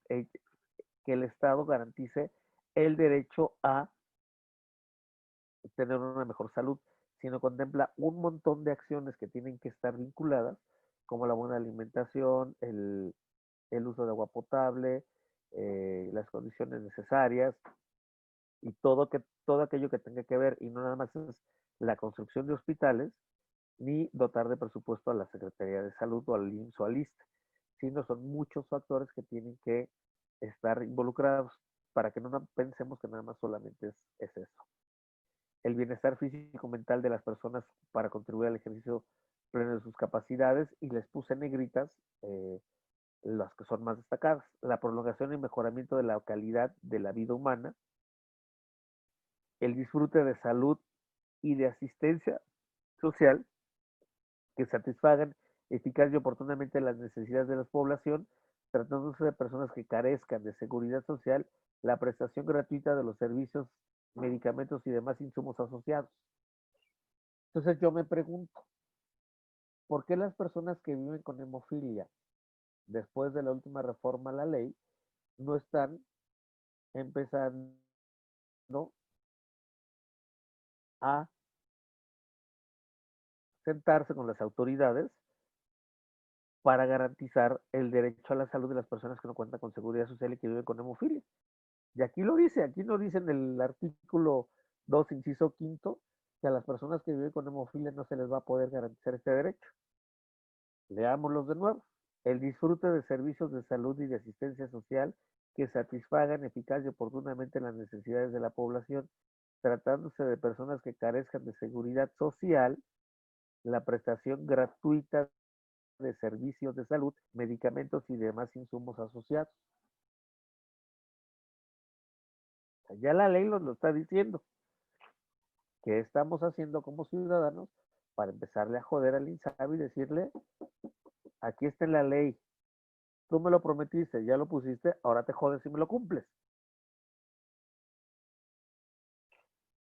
el Estado garantice el derecho a tener una mejor salud, sino contempla un montón de acciones que tienen que estar vinculadas, como la buena alimentación, el uso de agua potable, las condiciones necesarias, y todo aquello que tenga que ver, y no nada más es la construcción de hospitales, ni dotar de presupuesto a la Secretaría de Salud o al IMSS o al ISSSTE, sino son muchos factores que tienen que estar involucrados para que no pensemos que nada más solamente es eso. El bienestar físico y mental de las personas para contribuir al ejercicio pleno de sus capacidades, y les puse en negritas las que son más destacadas. La prolongación y mejoramiento de la calidad de la vida humana, el disfrute de salud y de asistencia social que satisfagan eficaz y oportunamente las necesidades de la población, tratándose de personas que carezcan de seguridad social, la prestación gratuita de los servicios, medicamentos y demás insumos asociados. Entonces yo me pregunto, ¿por qué las personas que viven con hemofilia después de la última reforma a la ley no están empezando a sentarse con las autoridades para garantizar el derecho a la salud de las personas que no cuentan con seguridad social y que viven con hemofilia? Y aquí lo dice en el artículo 2, inciso quinto, que a las personas que viven con hemofilia no se les va a poder garantizar este derecho. Leámoslos de nuevo. El disfrute de servicios de salud y de asistencia social que satisfagan eficaz y oportunamente las necesidades de la población, tratándose de personas que carezcan de seguridad social, la prestación gratuita de servicios de salud, medicamentos y demás insumos asociados. O sea, ya la ley lo está diciendo. ¿Qué estamos haciendo como ciudadanos para empezarle a joder al INSABI y decirle, aquí está en la ley, tú me lo prometiste, ya lo pusiste, ahora te jodes si me lo cumples?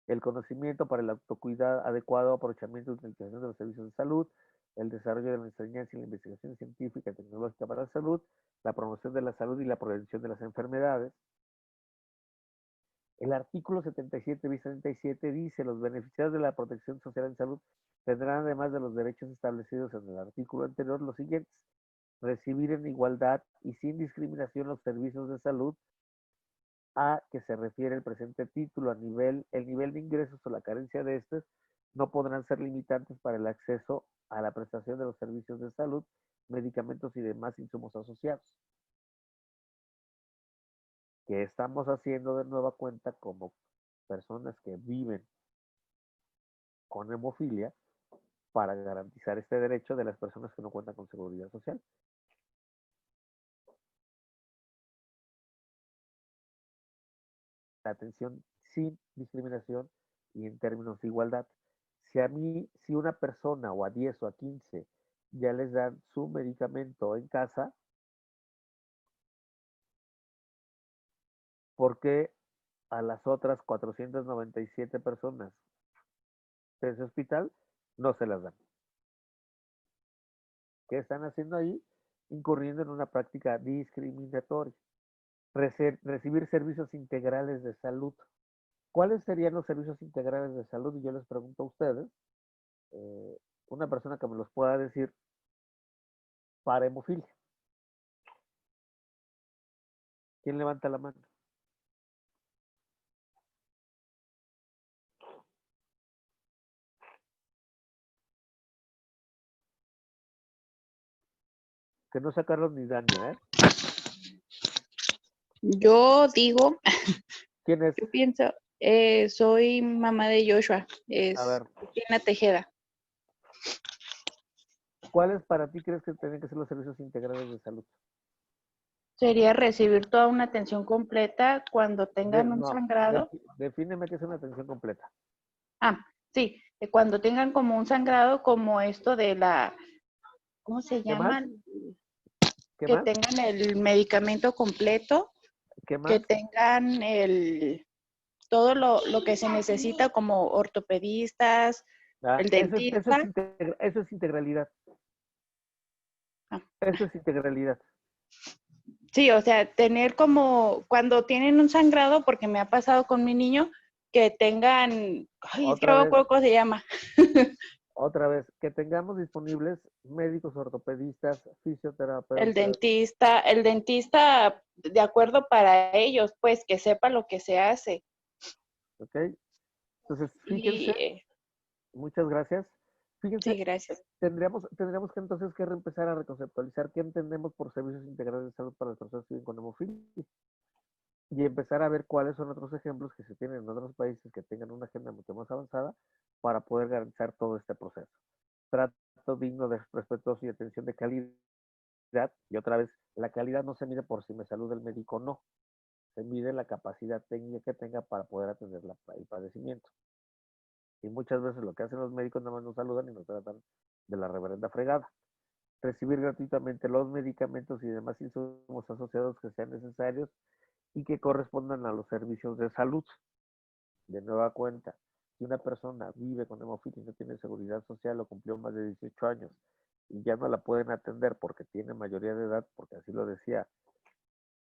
El conocimiento para el autocuidado, adecuado aprovechamiento y utilización de los servicios de salud, el desarrollo de la enseñanza y la investigación científica y tecnológica para la salud, la promoción de la salud y la prevención de las enfermedades. El artículo 77 bis 37 dice, los beneficiarios de la protección social en salud tendrán, además de los derechos establecidos en el artículo anterior, los siguientes: recibir en igualdad y sin discriminación los servicios de salud a que se refiere el presente título. El nivel de ingresos o la carencia de estos no podrán ser limitantes para el acceso a la prestación de los servicios de salud, medicamentos y demás insumos asociados. ¿Qué estamos haciendo de nueva cuenta como personas que viven con hemofilia para garantizar este derecho de las personas que no cuentan con seguridad social? La atención sin discriminación y en términos de igualdad. Si una persona o a 10 o a 15 ya les dan su medicamento en casa, ¿por qué a las otras 497 personas de ese hospital no se las dan? ¿Qué están haciendo ahí? Incurriendo en una práctica discriminatoria. Recibir servicios integrales de salud. ¿Cuáles serían los servicios integrales de salud? Y yo les pregunto a ustedes, una persona que me los pueda decir, para hemofilia. ¿Quién levanta la mano? Que no sea Carlos ni Dani, ¿eh? Yo digo, ¿Quién es? yo pienso, soy mamá de Joshua, es A ver, Tina Tejeda. ¿cuáles para ti crees que tienen que ser los servicios integrales de salud? Sería recibir toda una atención completa cuando tengan un sangrado. Defíneme qué es una atención completa. Sí, cuando tengan como un sangrado, como esto de la, ¿cómo se llama? ¿Qué Que más? tengan el medicamento completo, ¿Qué más? que tengan todo lo que se necesita como ortopedistas, el dentista. Eso es integralidad. Eso es integralidad. Sí, o sea, tener como cuando tienen un sangrado, porque me ha pasado con mi niño, que tengan, es que no me acuerdo cómo se llama. Otra vez, que tengamos disponibles médicos ortopedistas, fisioterapeutas. El dentista, de acuerdo para ellos, pues que sepa lo que se hace. ¿Ok? Entonces, fíjense, muchas gracias. Fíjense, sí, gracias. tendríamos que entonces que empezar a reconceptualizar qué entendemos por servicios integrales de salud para las personas que viven con hemofilia y empezar a ver cuáles son otros ejemplos que se tienen en otros países que tengan una agenda mucho más avanzada para poder garantizar todo este proceso. Trato digno, de respetuoso y atención de calidad. Y otra vez, la calidad no se mide por si me saluda el médico o no. Se mide la capacidad técnica que tenga para poder atender el padecimiento. Y muchas veces lo que hacen los médicos nada más nos saludan y nos tratan de la reverenda fregada. Recibir gratuitamente los medicamentos y demás insumos asociados que sean necesarios y que correspondan a los servicios de salud. De nueva cuenta, si una persona vive con hemofilia y no tiene seguridad social o cumplió más de 18 años y ya no la pueden atender porque tiene mayoría de edad, porque así lo decía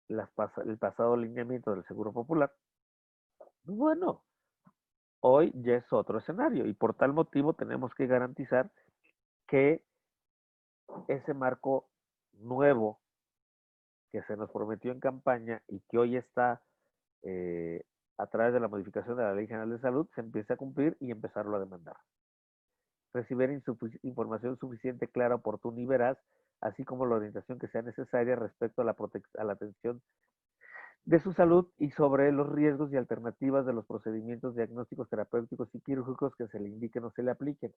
el pasado lineamiento del Seguro Popular, bueno, hoy ya es otro escenario y por tal motivo tenemos que garantizar que ese marco nuevo que se nos prometió en campaña y que hoy está a través de la modificación de la Ley General de Salud se empiece a cumplir y empezarlo a demandar. Recibir información suficiente, clara, oportuna y veraz, así como la orientación que sea necesaria respecto a la atención de su salud y sobre los riesgos y alternativas de los procedimientos diagnósticos, terapéuticos y quirúrgicos que se le indiquen o se le apliquen.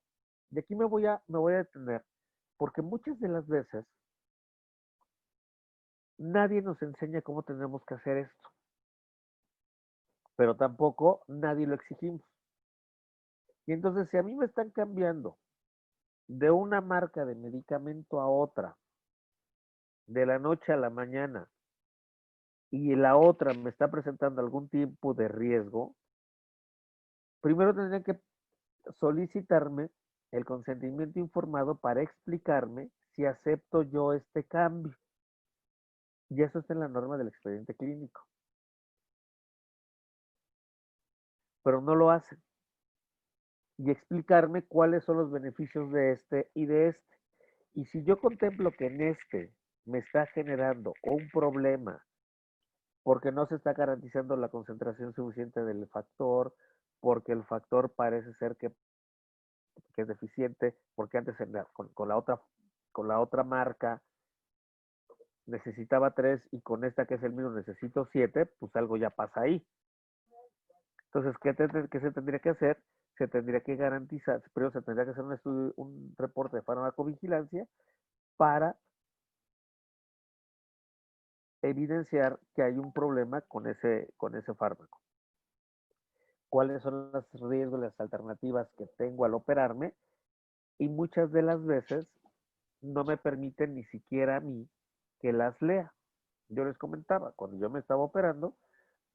Y aquí me voy a detener, porque muchas de las veces nadie nos enseña cómo tenemos que hacer esto, pero tampoco nadie lo exigimos. Y entonces, si a mí me están cambiando de una marca de medicamento a otra, de la noche a la mañana, y la otra me está presentando algún tipo de riesgo, primero tendría que solicitarme el consentimiento informado para explicarme si acepto yo este cambio. Y eso está en la norma del expediente clínico. Pero no lo hacen. Y explicarme cuáles son los beneficios de este y de este. Y si yo contemplo que en este me está generando un problema porque no se está garantizando la concentración suficiente del factor, porque el factor parece ser que es deficiente, porque antes con la otra marca necesitaba 3 y con esta que es el mismo necesito 7, pues algo ya pasa ahí. Entonces, ¿qué se tendría que hacer? Se tendría que garantizar, primero se tendría que hacer un reporte de farmacovigilancia para evidenciar que hay un problema con ese fármaco. ¿Cuáles son los riesgos, las alternativas que tengo al operarme? Y muchas de las veces no me permiten ni siquiera a mí que las lea. Yo les comentaba, cuando yo me estaba operando,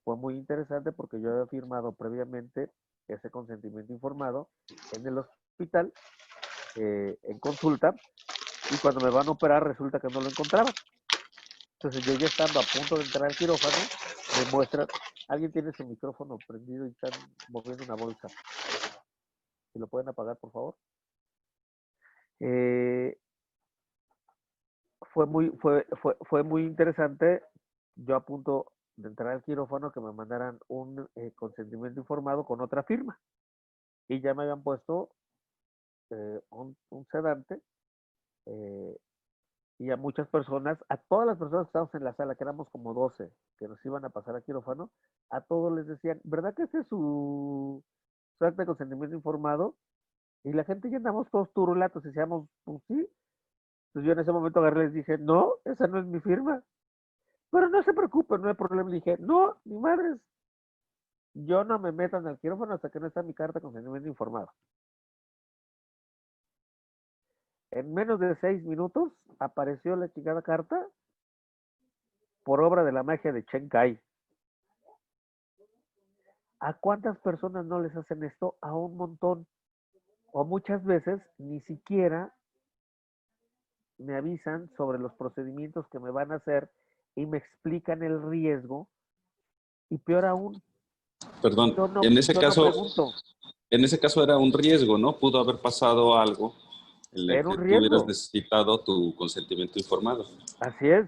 fue muy interesante porque yo había firmado previamente ese consentimiento informado en el hospital, en consulta, y cuando me van a operar resulta que no lo encontraba. Entonces yo ya estando a punto de entrar al quirófano, me muestran, alguien tiene su micrófono prendido y están moviendo una bolsa. ¿Si lo pueden apagar, por favor? Fue muy interesante. Yo a punto de entrar al quirófano que me mandaran un consentimiento informado con otra firma. Y ya me habían puesto un sedante y a muchas personas, a todas las personas que estábamos en la sala, que éramos como 12, que nos iban a pasar a quirófano, a todos les decían, ¿verdad que ese es su acta de consentimiento informado? Y la gente ya andamos todos turulatos y decíamos, pues sí. Entonces yo en ese momento agarré y les dije, no, esa no es mi firma. Pero no se preocupen, no hay problema. Le dije, no, ni madres. Yo no me meto en el quirófano hasta que no está mi carta de consentimiento informado. En menos de 6 minutos apareció la chingada carta por obra de la magia de Chen Kai. ¿A cuántas personas no les hacen esto? A un montón. O muchas veces ni siquiera me avisan sobre los procedimientos que me van a hacer y me explican el riesgo. Y peor aún, perdón, yo no en ese pregunto. En ese caso era un riesgo, ¿no? Pudo haber pasado algo en el Era que un tú hubieras riesgo. necesitado tu consentimiento informado. Así es.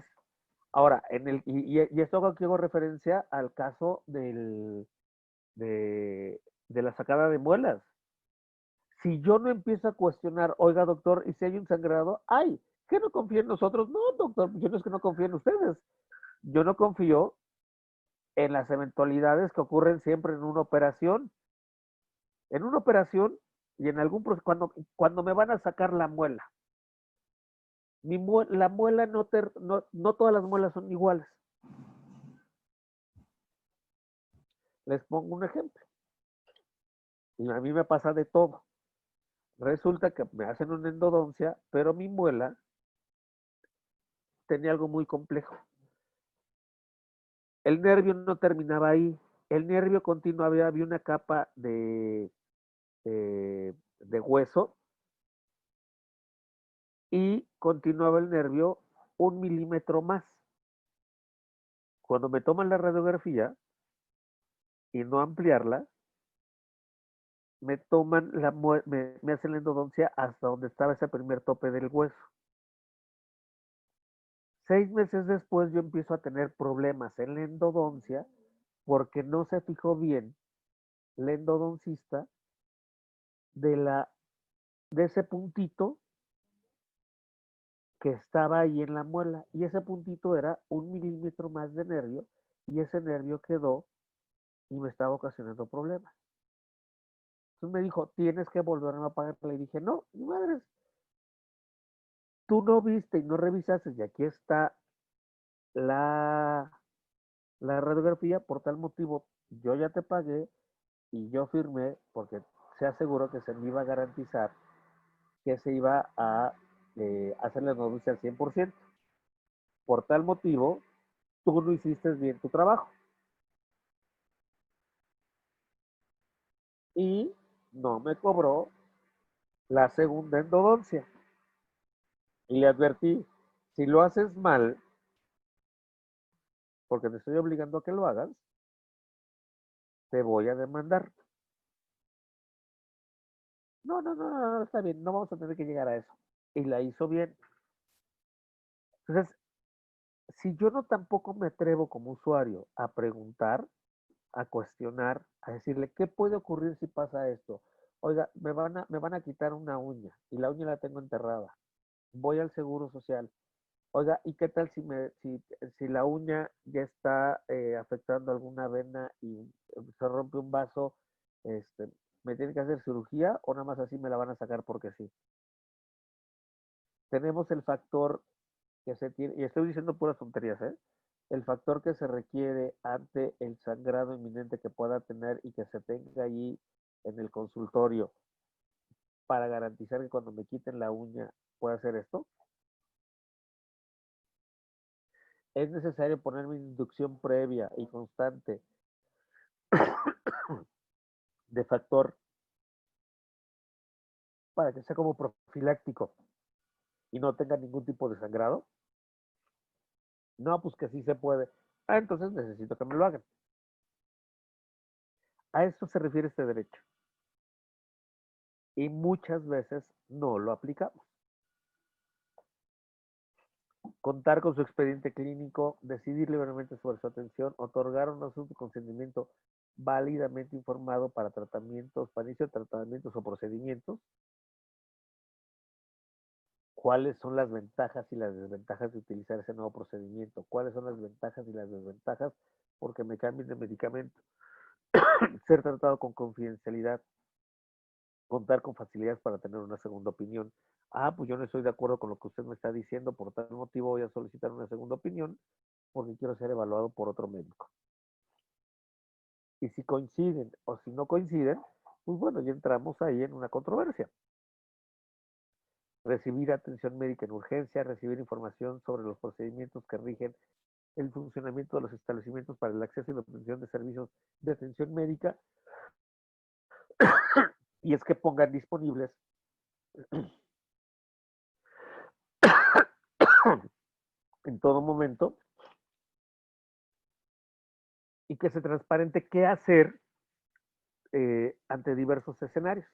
Ahora, y esto aquí hago referencia al caso del de la sacada de muelas. Si yo no empiezo a cuestionar, oiga, doctor, ¿y si hay un sangrado? ¡Ay! ¿Que no confía en nosotros? No, doctor, yo no es que no confíe en ustedes. Yo no confío en las eventualidades que ocurren siempre en una operación. En una operación y en algún proceso, cuando me van a sacar la muela. La muela no todas las muelas son iguales. Les pongo un ejemplo. Y a mí me pasa de todo. Resulta que me hacen una endodoncia, pero mi muela tenía algo muy complejo. El nervio no terminaba ahí. El nervio continuaba, había una capa de hueso y continuaba el nervio 1 milímetro más. Cuando me toman la radiografía y no ampliarla, me toman me hacen la endodoncia hasta donde estaba ese primer tope del hueso. 6 meses después yo empiezo a tener problemas en la endodoncia porque no se fijó bien la endodoncista de ese puntito que estaba ahí en la muela. Y ese puntito era 1 milímetro más de nervio y ese nervio quedó y me estaba ocasionando problemas. Entonces me dijo, tienes que volverme a pagarla. Y dije, no, mi madre, tú no viste y no revisaste y aquí está la, la radiografía, por tal motivo yo ya te pagué y yo firmé porque se aseguró que se me iba a garantizar que se iba a hacer la endodoncia al 100%. Por tal motivo, tú no hiciste bien tu trabajo. Y no me cobró la segunda endodoncia. Y le advertí, si lo haces mal, porque te estoy obligando a que lo hagas, te voy a demandar. No, no, no, no, está bien, no vamos a tener que llegar a eso. Y la hizo bien. Entonces, si yo no tampoco me atrevo como usuario a preguntar, a cuestionar, a decirle, ¿qué puede ocurrir si pasa esto? Oiga, me van a quitar una uña y la uña la tengo enterrada. Voy al Seguro Social. Oiga, ¿y qué tal si la uña ya está afectando alguna vena y se rompe un vaso? Este, ¿Me tiene que hacer cirugía o nada más así me la van a sacar porque sí? Tenemos el factor que se tiene, y estoy diciendo puras tonterías, ¿eh? El factor que se requiere ante el sangrado inminente que pueda tener y que se tenga allí en el consultorio para garantizar que cuando me quiten la uña pueda hacer esto. Es necesario poner mi inducción previa y constante de factor para que sea como profiláctico y no tenga ningún tipo de sangrado. No, pues que sí se puede. Ah, entonces necesito que me lo hagan. A eso se refiere este derecho. Y muchas veces no lo aplicamos. Contar con su expediente clínico, decidir libremente sobre su atención, otorgar un asunto de consentimiento válidamente informado para tratamientos, para inicio de tratamientos o procedimientos, cuáles son las ventajas y las desventajas de utilizar ese nuevo procedimiento, cuáles son las ventajas y las desventajas porque me cambien de medicamento, ser tratado con confidencialidad, contar con facilidades para tener una segunda opinión. Ah, pues yo no estoy de acuerdo con lo que usted me está diciendo, por tal motivo voy a solicitar una segunda opinión porque quiero ser evaluado por otro médico. Y si coinciden o si no coinciden, pues bueno, ya entramos ahí en una controversia. Recibir atención médica en urgencia, recibir información sobre los procedimientos que rigen el funcionamiento de los establecimientos para el acceso y la obtención de servicios de atención médica, y es que pongan disponibles en todo momento y que se transparente qué hacer ante diversos escenarios.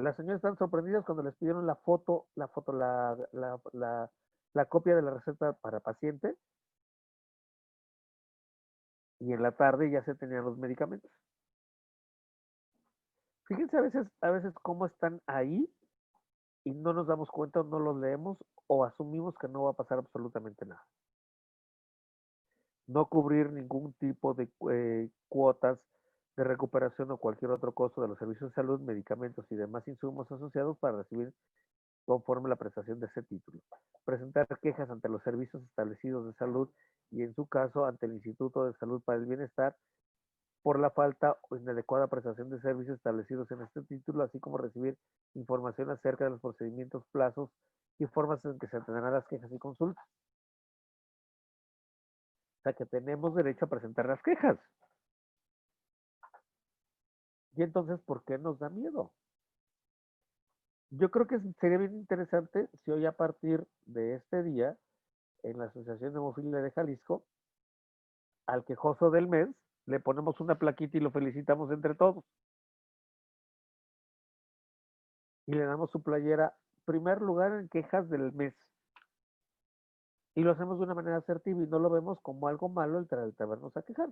las señoras están sorprendidas cuando les pidieron la copia de la receta para paciente, y en la tarde ya se tenían los medicamentos. Fíjense a veces cómo están ahí y no nos damos cuenta, no los leemos o asumimos que no va a pasar absolutamente nada. No cubrir ningún tipo de cuotas de recuperación o cualquier otro costo de los servicios de salud, medicamentos y demás insumos asociados para recibir conforme la prestación de ese título. Presentar quejas ante los servicios establecidos de salud y en su caso ante el Instituto de Salud para el Bienestar por la falta o inadecuada prestación de servicios establecidos en este título, así como recibir información acerca de los procedimientos, plazos y formas en que se atenderán las quejas y consultas. O sea que tenemos derecho a presentar las quejas. Y entonces, ¿por qué nos da miedo? Yo creo que sería bien interesante si hoy a partir de este día, en la Asociación de Hemofilia de Jalisco, al quejoso del mes, le ponemos una plaquita y lo felicitamos entre todos. Y le damos su playera, primer lugar en quejas del mes. Y lo hacemos de una manera asertiva y no lo vemos como algo malo el traernos a quejar.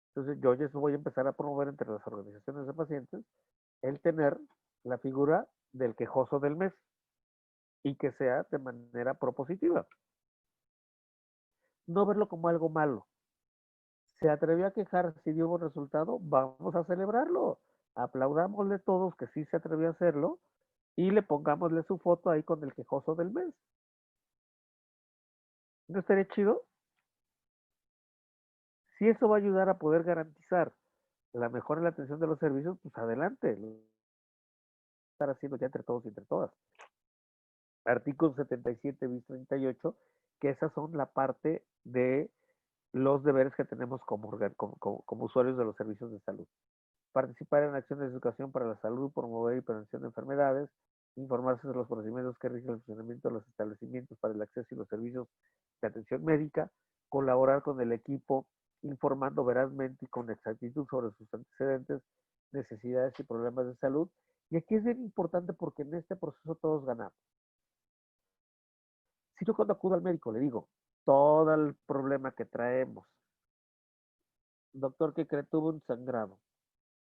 Entonces yo ya voy a empezar a promover entre las organizaciones de pacientes el tener la figura del quejoso del mes y que sea de manera propositiva. No verlo como algo malo. Se atrevió a quejar, si dio buen resultado, vamos a celebrarlo. Aplaudámosle todos que sí se atrevió a hacerlo y le pongámosle su foto ahí con el quejoso del mes. ¿No estaría chido? Si eso va a ayudar a poder garantizar la mejora en la atención de los servicios, pues adelante. Lo estar haciendo ya entre todos y entre todas. Artículo 77 bis 38, que esas son la parte de los deberes que tenemos como usuarios de los servicios de salud. Participar en acciones de educación para la salud, promover y prevención de enfermedades, informarse de los procedimientos que rigen el funcionamiento de los establecimientos para el acceso y los servicios de atención médica, colaborar con el equipo, informando verazmente y con exactitud sobre sus antecedentes, necesidades y problemas de salud. Y aquí es bien importante porque en este proceso todos ganamos. Si yo cuando acudo al médico le digo todo el problema que traemos, doctor, ¿qué cree? Tuve un sangrado.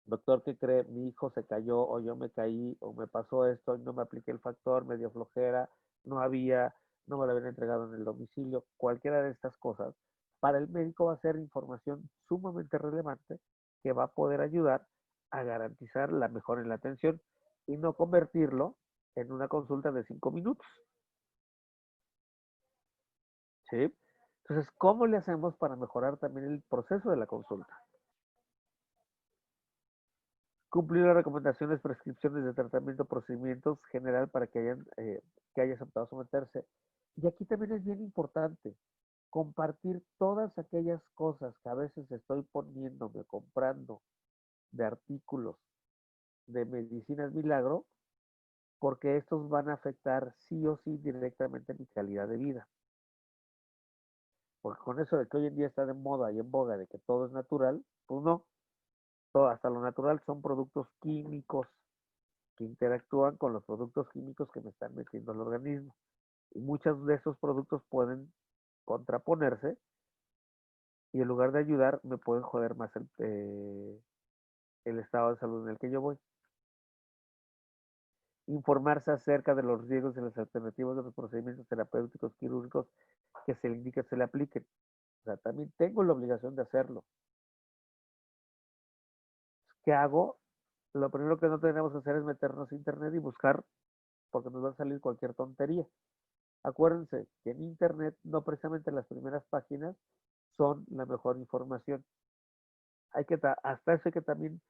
Doctor, ¿qué cree? Mi hijo se cayó o yo me caí o me pasó esto y no me apliqué el factor, me dio flojera, no me lo habían entregado en el domicilio. Cualquiera de estas cosas, para el médico va a ser información sumamente relevante que va a poder ayudar a garantizar la mejora en la atención y no convertirlo en una consulta de 5 minutos. ¿Sí? Entonces, ¿cómo le hacemos para mejorar también el proceso de la consulta? Cumplir las recomendaciones, prescripciones de tratamiento, procedimientos general para que haya aceptado someterse. Y aquí también es bien importante compartir todas aquellas cosas que a veces estoy poniéndome, comprando de artículos de medicinas milagro, porque estos van a afectar sí o sí directamente mi calidad de vida. Porque con eso de que hoy en día está de moda y en boga de que todo es natural, pues no. Todo, hasta lo natural son productos químicos que interactúan con los productos químicos que me están metiendo al organismo. Y muchos de esos productos pueden contraponerse y en lugar de ayudar me pueden joder más el estado de salud en el que yo voy. Informarse acerca de los riesgos y las alternativas de los procedimientos terapéuticos quirúrgicos que se le indique se le apliquen. O sea, también tengo la obligación de hacerlo. ¿Qué hago? Lo primero que no tenemos que hacer es meternos a internet y buscar, porque nos va a salir cualquier tontería. Acuérdense que en internet no precisamente las primeras páginas son la mejor información. Hasta eso hay que también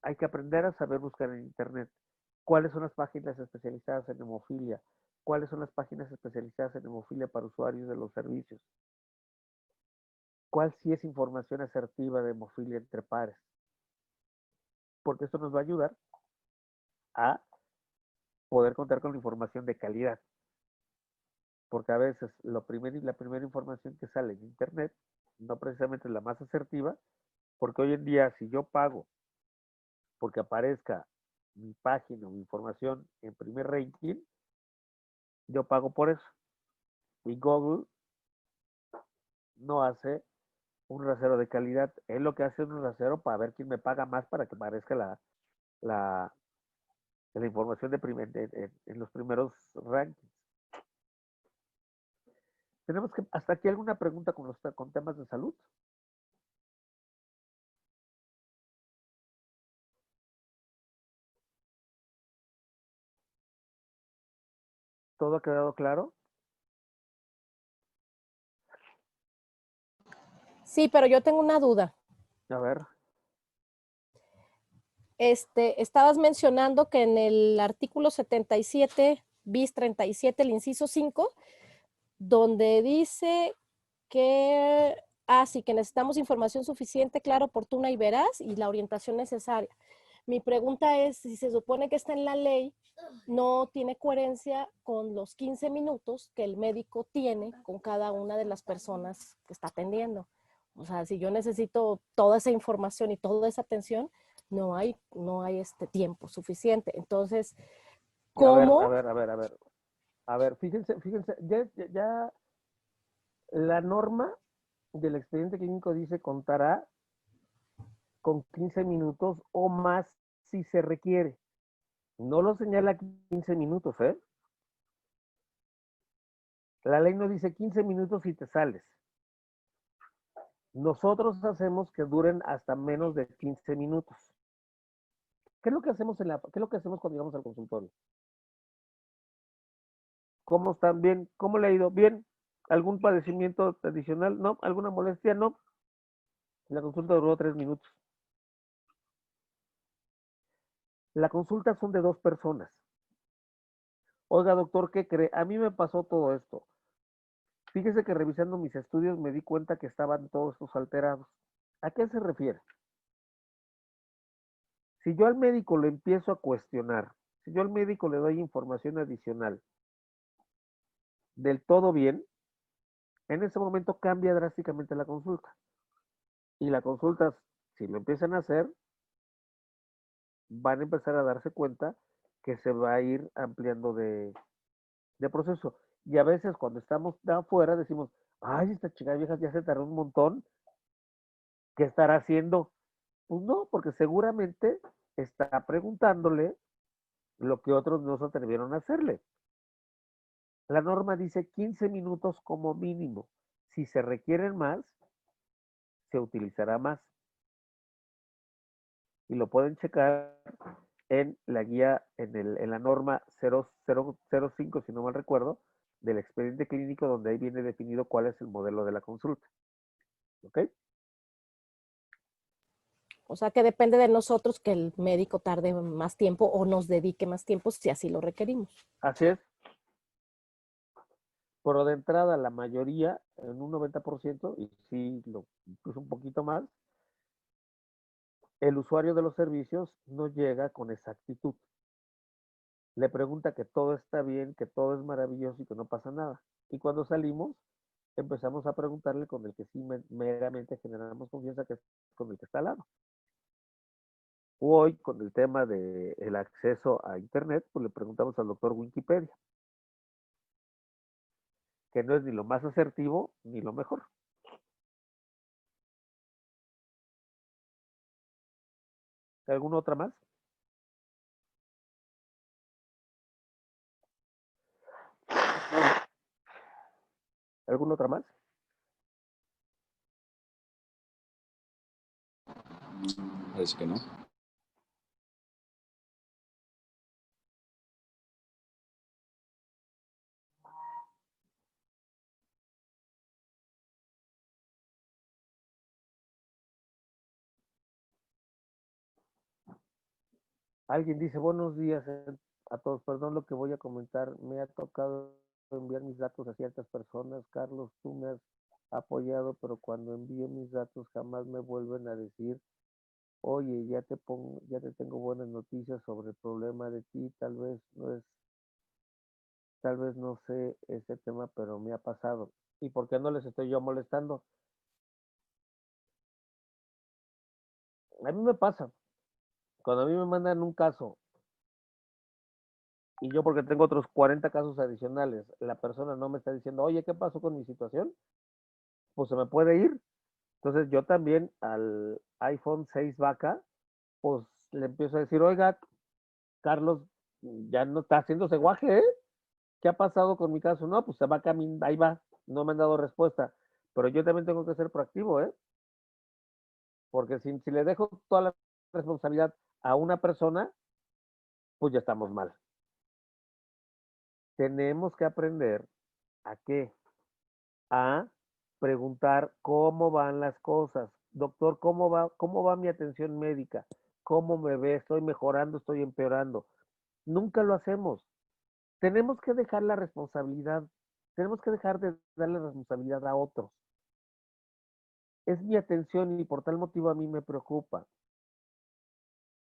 hay que aprender a saber buscar en internet cuáles son las páginas especializadas en hemofilia, cuáles son las páginas especializadas en hemofilia para usuarios de los servicios, cuál sí es información asertiva de hemofilia entre pares, porque esto nos va a ayudar a poder contar con información de calidad. Porque a veces la primera información que sale en internet no precisamente es la más asertiva, porque hoy en día si yo pago porque aparezca mi página o mi información en primer ranking, yo pago por eso. Y Google no hace un rasero de calidad. Es lo que hace un rasero para ver quién me paga más para que aparezca la información en los primeros rankings. Tenemos que, hasta aquí alguna pregunta con temas de salud. ¿Todo ha quedado claro? Sí, pero yo tengo una duda. A ver. Estabas mencionando que en el artículo 77, bis 37, el inciso 5, donde dice que, sí, que necesitamos información suficiente, clara, oportuna y veraz y la orientación necesaria. Mi pregunta es, si se supone que está en la ley, no tiene coherencia con los 15 minutos que el médico tiene con cada una de las personas que está atendiendo. O sea, si yo necesito toda esa información y toda esa atención, no hay tiempo suficiente. Entonces, ¿cómo? A ver, fíjense, ya la norma del expediente clínico dice contará con 15 minutos o más si se requiere. No lo señala 15 minutos, ¿eh? La ley no dice 15 minutos y te sales. Nosotros hacemos que duren hasta menos de 15 minutos. ¿Qué es lo que hacemos qué es lo que hacemos cuando llegamos al consultorio? ¿Cómo están? ¿Bien? ¿Cómo le ha ido? ¿Bien? ¿Algún padecimiento adicional? No. ¿Alguna molestia? No. La consulta duró 3 minutos. La consulta son de 2 personas. Oiga, doctor, ¿qué cree? A mí me pasó todo esto. Fíjese que revisando mis estudios me di cuenta que estaban todos estos alterados. ¿A qué se refiere? Si yo al médico le empiezo a cuestionar, si yo al médico le doy información adicional del todo bien, en ese momento cambia drásticamente la consulta. Y la consulta, si lo empiezan a hacer, van a empezar a darse cuenta que se va a ir ampliando de proceso. Y a veces cuando estamos de afuera decimos, ay, esta chica vieja ya se tardó un montón, ¿qué estará haciendo? Pues no, porque seguramente está preguntándole lo que otros no se atrevieron a hacerle. La norma dice 15 minutos como mínimo. Si se requieren más, se utilizará más. Y lo pueden checar en la guía, en la norma 0005, si no mal recuerdo, del expediente clínico, donde ahí viene definido cuál es el modelo de la consulta. ¿Ok? O sea, que depende de nosotros que el médico tarde más tiempo o nos dedique más tiempo si así lo requerimos. Así es. Pero de entrada, la mayoría, en un 90%, y sí, incluso un poquito más, el usuario de los servicios no llega con exactitud. Le pregunta que todo está bien, que todo es maravilloso y que no pasa nada. Y cuando salimos, empezamos a preguntarle con el que sí meramente generamos confianza, que es con el que está al lado. Hoy, con el tema del acceso a Internet, pues le preguntamos al doctor Wikipedia, que no es ni lo más asertivo ni lo mejor. ¿Alguna otra más? ¿Alguna otra más? Parece que no. Alguien dice, buenos días a todos, perdón lo que voy a comentar, me ha tocado enviar mis datos a ciertas personas. Carlos, tú me has apoyado, pero cuando envío mis datos jamás me vuelven a decir, oye, ya te tengo buenas noticias sobre el problema de ti, tal vez no sé ese tema, pero me ha pasado. ¿Y por qué no les estoy yo molestando? A mí me pasa, cuando a mí me mandan un caso y yo porque tengo otros 40 casos adicionales, la persona no me está diciendo, oye, ¿qué pasó con mi situación? Pues se me puede ir. Entonces yo también al iPhone 6 vaca, pues le empiezo a decir, oiga, Carlos, ya no está haciéndose guaje, ¿eh? ¿Qué ha pasado con mi caso? No, pues se va caminando, ahí va, no me han dado respuesta. Pero yo también tengo que ser proactivo, ¿eh? Porque si le dejo toda la responsabilidad a una persona, pues ya estamos mal. Tenemos que aprender a qué, a preguntar cómo van las cosas. Doctor, cómo va mi atención médica? ¿Cómo me ve? ¿Estoy mejorando? ¿Estoy empeorando? Nunca lo hacemos. Tenemos que dejar la responsabilidad, tenemos que dejar de darle responsabilidad a otros. Es mi atención y por tal motivo a mí me preocupa.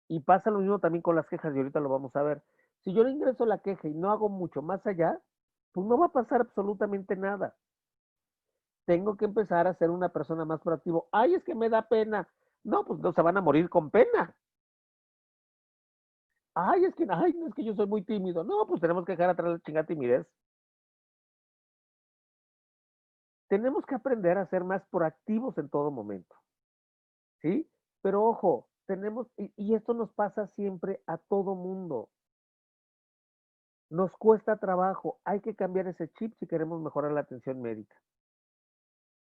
Y pasa lo mismo también con las quejas y ahorita lo vamos a ver. Si yo le ingreso la queja y no hago mucho más allá, pues no va a pasar absolutamente nada. Tengo que empezar a ser una persona más proactiva. Ay, es que me da pena. No, pues no se van a morir con pena. Ay, no es que yo soy muy tímido. No, pues tenemos que dejar atrás la chingada timidez. Tenemos que aprender a ser más proactivos en todo momento. ¿Sí? Pero ojo, y esto nos pasa siempre a todo mundo. Nos cuesta trabajo. Hay que cambiar ese chip si queremos mejorar la atención médica.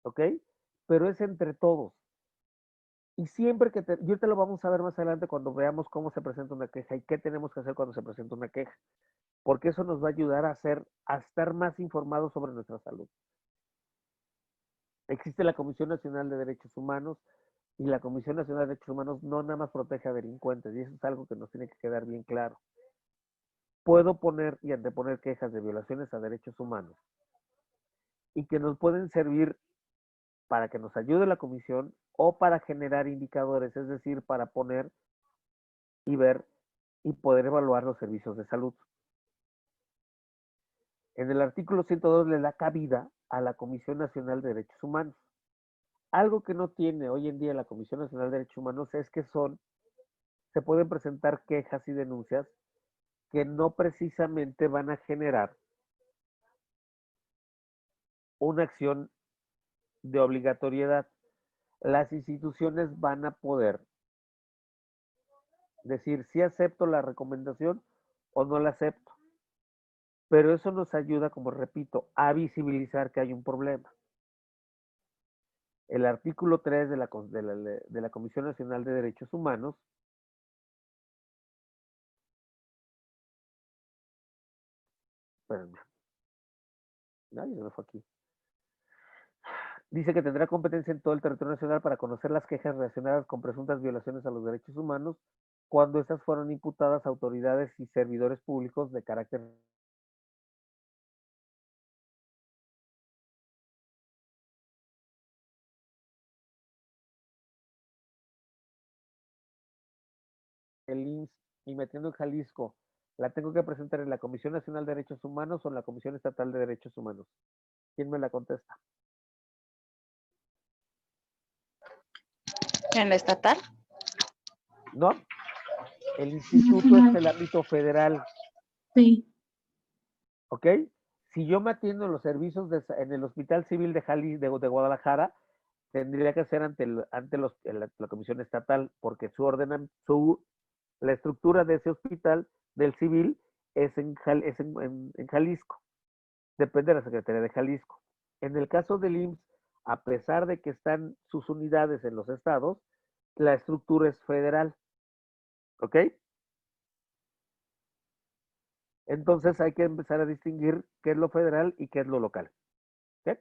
¿Ok? Pero es entre todos. Y siempre y ahorita lo vamos a ver más adelante cuando veamos cómo se presenta una queja y qué tenemos que hacer cuando se presenta una queja. Porque eso nos va a ayudar a estar más informados sobre nuestra salud. Existe la Comisión Nacional de Derechos Humanos y la Comisión Nacional de Derechos Humanos no nada más protege a delincuentes y eso es algo que nos tiene que quedar bien claro. Puedo poner y anteponer quejas de violaciones a derechos humanos y que nos pueden servir para que nos ayude la comisión o para generar indicadores, es decir, para poner y ver y poder evaluar los servicios de salud. En el artículo 102 le da cabida a la Comisión Nacional de Derechos Humanos. Algo que no tiene hoy en día la Comisión Nacional de Derechos Humanos es que se pueden presentar quejas y denuncias que no precisamente van a generar una acción de obligatoriedad. Las instituciones van a poder decir si acepto la recomendación o no la acepto. Pero eso nos ayuda, como repito, a visibilizar que hay un problema. El artículo 3 de la Comisión Nacional de Derechos Humanos espérenme, ay, no fue aquí. Dice que tendrá competencia en todo el territorio nacional para conocer las quejas relacionadas con presuntas violaciones a los derechos humanos cuando estas fueron imputadas a autoridades y servidores públicos de carácter el IMSS y metiendo en Jalisco. ¿La tengo que presentar en la Comisión Nacional de Derechos Humanos o en la Comisión Estatal de Derechos Humanos? ¿Quién me la contesta? ¿En la estatal? No, el instituto es el ámbito federal. Sí. ¿Ok? Si yo me atiendo en los servicios en el Hospital Civil de Guadalajara, tendría que ser ante la Comisión Estatal, porque la estructura de ese hospital del civil es en Jalisco. Depende de la Secretaría de Jalisco. En el caso del IMSS, a pesar de que están sus unidades en los estados, la estructura es federal. ¿Ok? Entonces hay que empezar a distinguir qué es lo federal y qué es lo local. ¿Ok?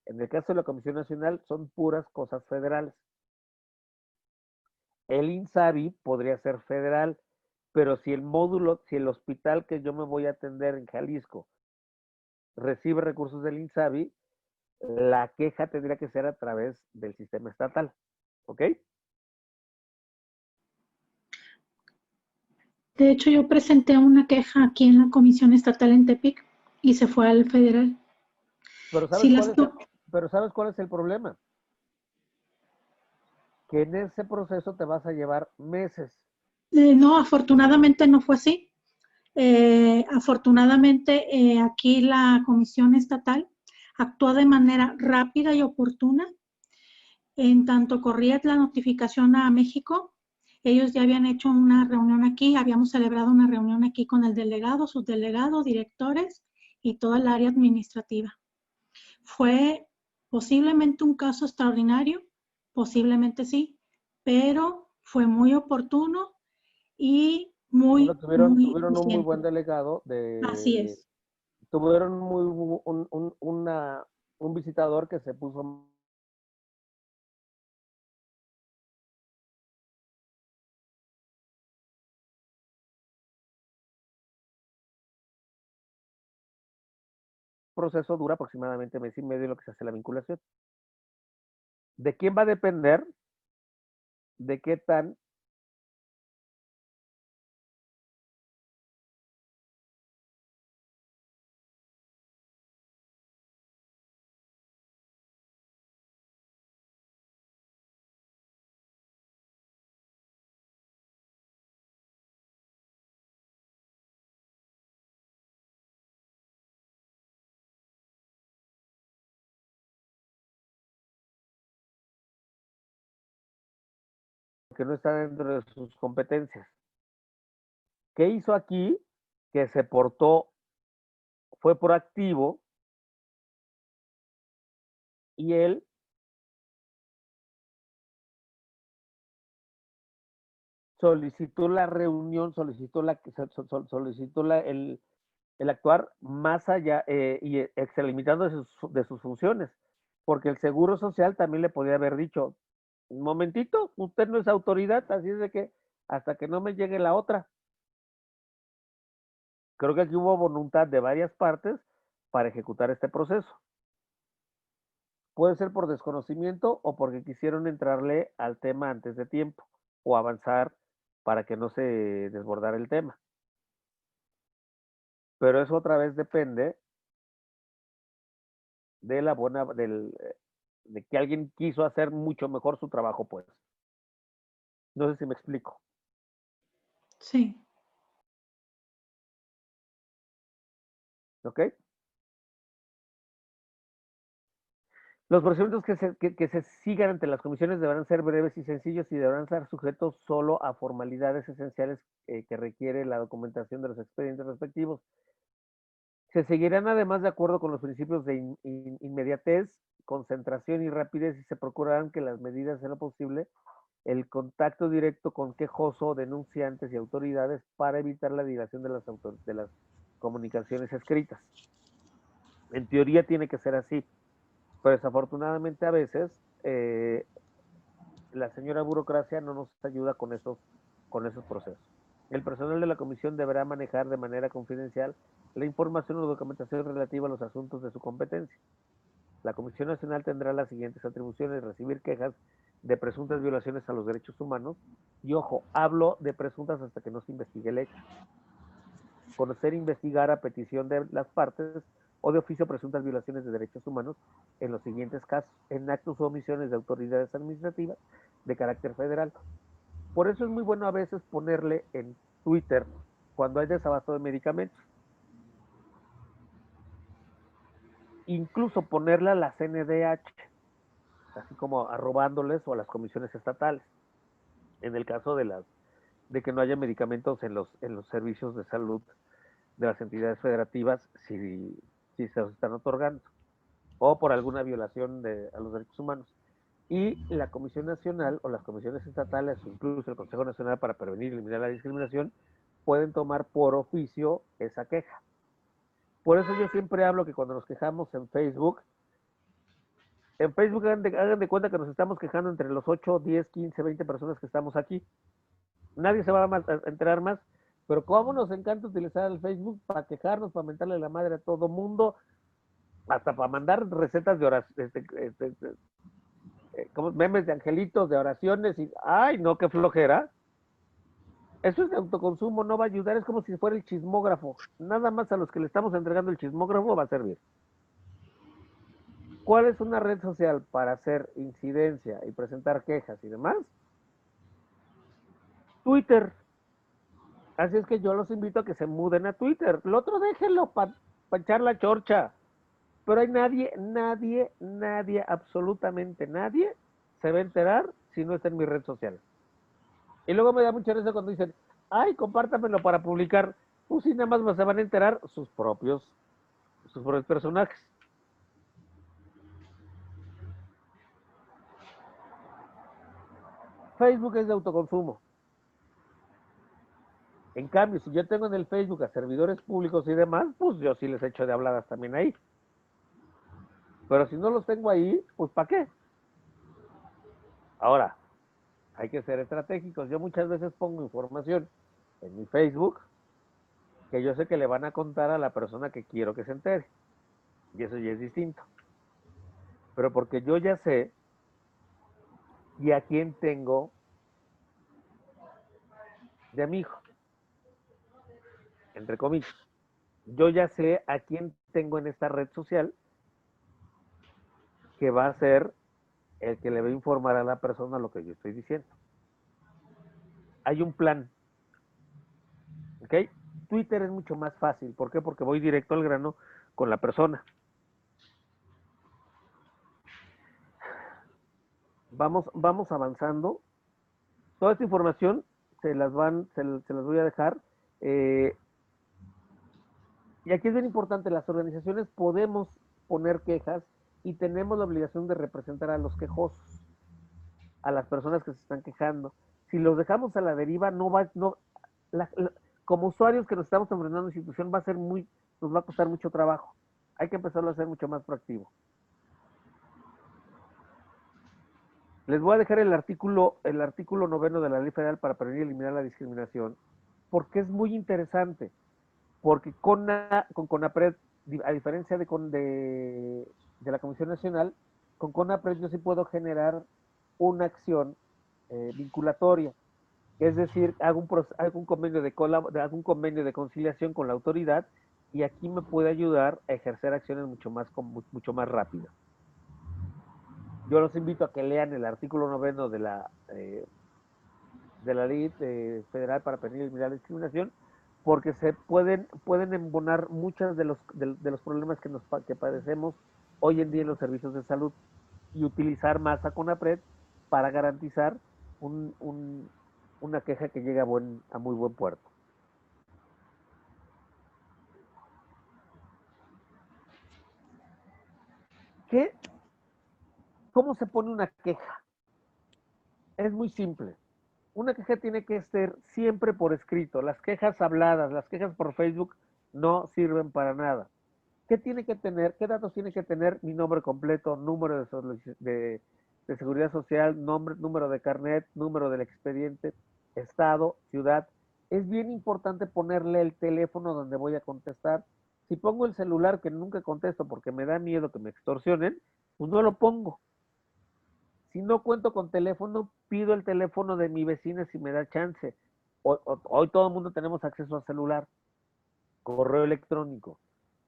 En el caso de la Comisión Nacional son puras cosas federales. El INSABI podría ser federal, pero si el hospital que yo me voy a atender en Jalisco recibe recursos del INSABI, la queja tendría que ser a través del sistema estatal. ¿Ok? De hecho, yo presenté una queja aquí en la Comisión Estatal en Tepic y se fue al federal. Pero ¿sabes cuál es el problema? Que en ese proceso te vas a llevar meses. No, afortunadamente no fue así. Afortunadamente, aquí la Comisión Estatal actuó de manera rápida y oportuna. En tanto corría la notificación a México, ellos ya habían hecho una reunión aquí, habíamos celebrado una reunión aquí con el delegado, subdelegado, directores y toda el área administrativa. Fue posiblemente un caso extraordinario, posiblemente sí, pero fue muy oportuno y muy, Bueno, tuvieron muy un muy buen eficiente. delegado Así es. tuvieron un visitador que se puso proceso, dura aproximadamente mes y medio en lo que se hace la vinculación. ¿De quién va a depender? ¿De qué tan que no está dentro de sus competencias? ¿Qué hizo aquí? Que se portó, fue proactivo y él solicitó la reunión, solicitó el actuar más allá y extralimitando de sus funciones, porque el Seguro Social también le podía haber dicho, un momentito, usted no es autoridad, así es de que hasta que no me llegue la otra. Creo que aquí hubo voluntad de varias partes para ejecutar este proceso. Puede ser por desconocimiento o porque quisieron entrarle al tema antes de tiempo o avanzar para que no se desbordara el tema. Pero eso otra vez depende de la buena, de que alguien quiso hacer mucho mejor su trabajo, pues. No sé si me explico. Sí. ¿Ok? Los procedimientos que se sigan ante las comisiones deberán ser breves y sencillos y deberán estar sujetos solo a formalidades esenciales que requiere la documentación de los expedientes respectivos. Se seguirán además de acuerdo con los principios de inmediatez, concentración y rapidez y se procurarán que las medidas en lo posible el contacto directo con quejoso, denunciantes y autoridades para evitar la dilación de las comunicaciones escritas. En teoría tiene que ser así, pero desafortunadamente a veces la señora burocracia no nos ayuda con esos procesos. El personal de la comisión deberá manejar de manera confidencial la información o documentación relativa a los asuntos de su competencia. La Comisión Nacional tendrá las siguientes atribuciones: recibir quejas de presuntas violaciones a los derechos humanos, y ojo, hablo de presuntas hasta que no se investigue el hecho. Conocer e investigar a petición de las partes o de oficio presuntas violaciones de derechos humanos en los siguientes casos: en actos o omisiones de autoridades administrativas de carácter federal. Por eso es muy bueno a veces ponerle en Twitter cuando hay desabasto de medicamentos. Incluso ponerle a la CNDH, así como arrobándoles o a las comisiones estatales, en el caso de que no haya medicamentos en los servicios de salud de las entidades federativas, si se los están otorgando, o por alguna violación a los derechos humanos. Y la Comisión Nacional o las comisiones estatales, o incluso el Consejo Nacional para Prevenir y Eliminar la Discriminación, pueden tomar por oficio esa queja. Por eso yo siempre hablo que cuando nos quejamos en Facebook hagan de cuenta que nos estamos quejando entre los 8, 10, 15, 20 personas que estamos aquí. Nadie se va a enterar más, pero cómo nos encanta utilizar el Facebook para quejarnos, para mentarle la madre a todo mundo, hasta para mandar recetas de oración, como memes de angelitos, de oraciones, y ¡ay, no, qué flojera! Eso es de autoconsumo, no va a ayudar, es como si fuera el chismógrafo. Nada más a los que le estamos entregando el chismógrafo va a servir. ¿Cuál es una red social para hacer incidencia y presentar quejas y demás? Twitter. Así es que yo los invito a que se muden a Twitter. Lo otro déjenlo para echar la chorcha. Pero hay nadie, absolutamente nadie se va a enterar si no está en mi red social. Y luego me da mucha risa cuando dicen, ay, compártamelo para publicar. Pues sí, nada más se van a enterar sus propios personajes. Facebook es de autoconsumo. En cambio, si yo tengo en el Facebook a servidores públicos y demás, pues yo sí les echo de habladas también ahí. Pero si no los tengo ahí, pues ¿para qué? Ahora, hay que ser estratégicos. Yo muchas veces pongo información en mi Facebook que yo sé que le van a contar a la persona que quiero que se entere. Y eso ya es distinto. Pero porque yo ya sé y a quién tengo de amigo, entre comillas. Yo ya sé a quién tengo en esta red social que va a ser el que le va a informar a la persona lo que yo estoy diciendo. Hay un plan. ¿Ok? Twitter es mucho más fácil. ¿Por qué? Porque voy directo al grano con la persona. Vamos avanzando. Toda esta información se las voy a dejar. Y aquí es bien importante, las organizaciones podemos poner quejas y tenemos la obligación de representar a los quejosos, a las personas que se están quejando. Si los dejamos a la deriva, como usuarios que nos estamos enfrentando a una institución, nos va a costar mucho trabajo. Hay que empezarlo a hacer mucho más proactivo. Les voy a dejar el artículo 9 de la Ley Federal para prevenir y eliminar la discriminación, porque es muy interesante, porque con CONAPRED, a diferencia de la Comisión Nacional, con CONAPRED yo sí puedo generar una acción vinculatoria, es decir, hago un convenio de conciliación con la autoridad y aquí me puede ayudar a ejercer acciones mucho más rápidas. Yo los invito a que lean el artículo 9 de la Ley Federal para prevenir y eliminar la discriminación, porque se pueden embonar muchos de los problemas que padecemos hoy en día en los servicios de salud y utilizar más a CONAPRED para garantizar una queja que llegue a muy buen puerto. ¿Cómo se pone una queja? Es muy simple. Una queja tiene que ser siempre por escrito. Las quejas habladas, las quejas por Facebook no sirven para nada. ¿Qué tiene que tener? ¿Qué datos tiene que tener? Mi nombre completo, número de seguridad social, número de carnet, número del expediente, estado, ciudad. Es bien importante ponerle el teléfono donde voy a contestar. Si pongo el celular que nunca contesto porque me da miedo que me extorsionen, pues no lo pongo. Si no cuento con teléfono, pido el teléfono de mi vecina si me da chance. Hoy todo el mundo tenemos acceso al celular, correo electrónico.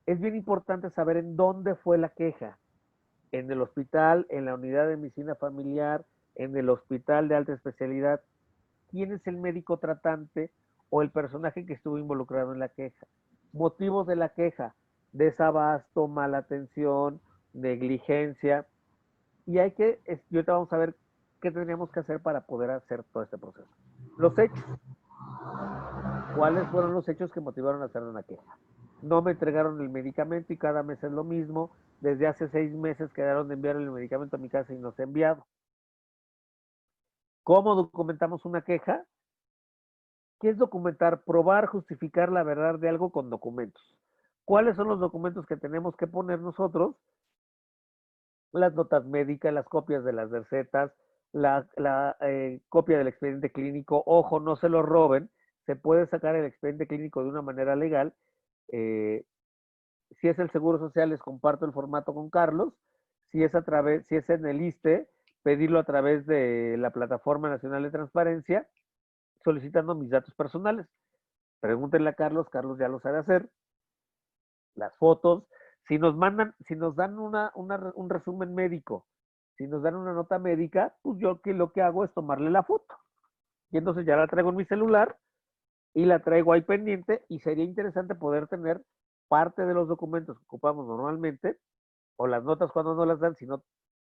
Es bien importante saber en dónde fue la queja. En el hospital, en la unidad de medicina familiar, en el hospital de alta especialidad. ¿Quién es el médico tratante o el personaje que estuvo involucrado en la queja? Motivos de la queja: desabasto, mala atención, negligencia. Y ahorita vamos a ver qué tendríamos que hacer para poder hacer todo este proceso. Los hechos. ¿Cuáles fueron los hechos que motivaron a hacer una queja? No me entregaron el medicamento y cada mes es lo mismo. Desde hace 6 meses quedaron de enviar el medicamento a mi casa y no se ha enviado. ¿Cómo documentamos una queja? ¿Qué es documentar? Probar, justificar la verdad de algo con documentos. ¿Cuáles son los documentos que tenemos que poner nosotros? Las notas médicas, las copias de las recetas, la copia del expediente clínico. Ojo, no se lo roben. Se puede sacar el expediente clínico de una manera legal. Si es el Seguro Social, les comparto el formato con Carlos. Si es en el ISSSTE, pedirlo a través de la Plataforma Nacional de Transparencia, solicitando mis datos personales. Pregúntenle a Carlos ya lo sabe hacer. Las fotos. Si nos dan un resumen médico, si nos dan una nota médica, pues yo lo que hago es tomarle la foto. Y entonces ya la traigo en mi celular, y la traigo ahí pendiente y sería interesante poder tener parte de los documentos que ocupamos normalmente o las notas cuando no las dan, si no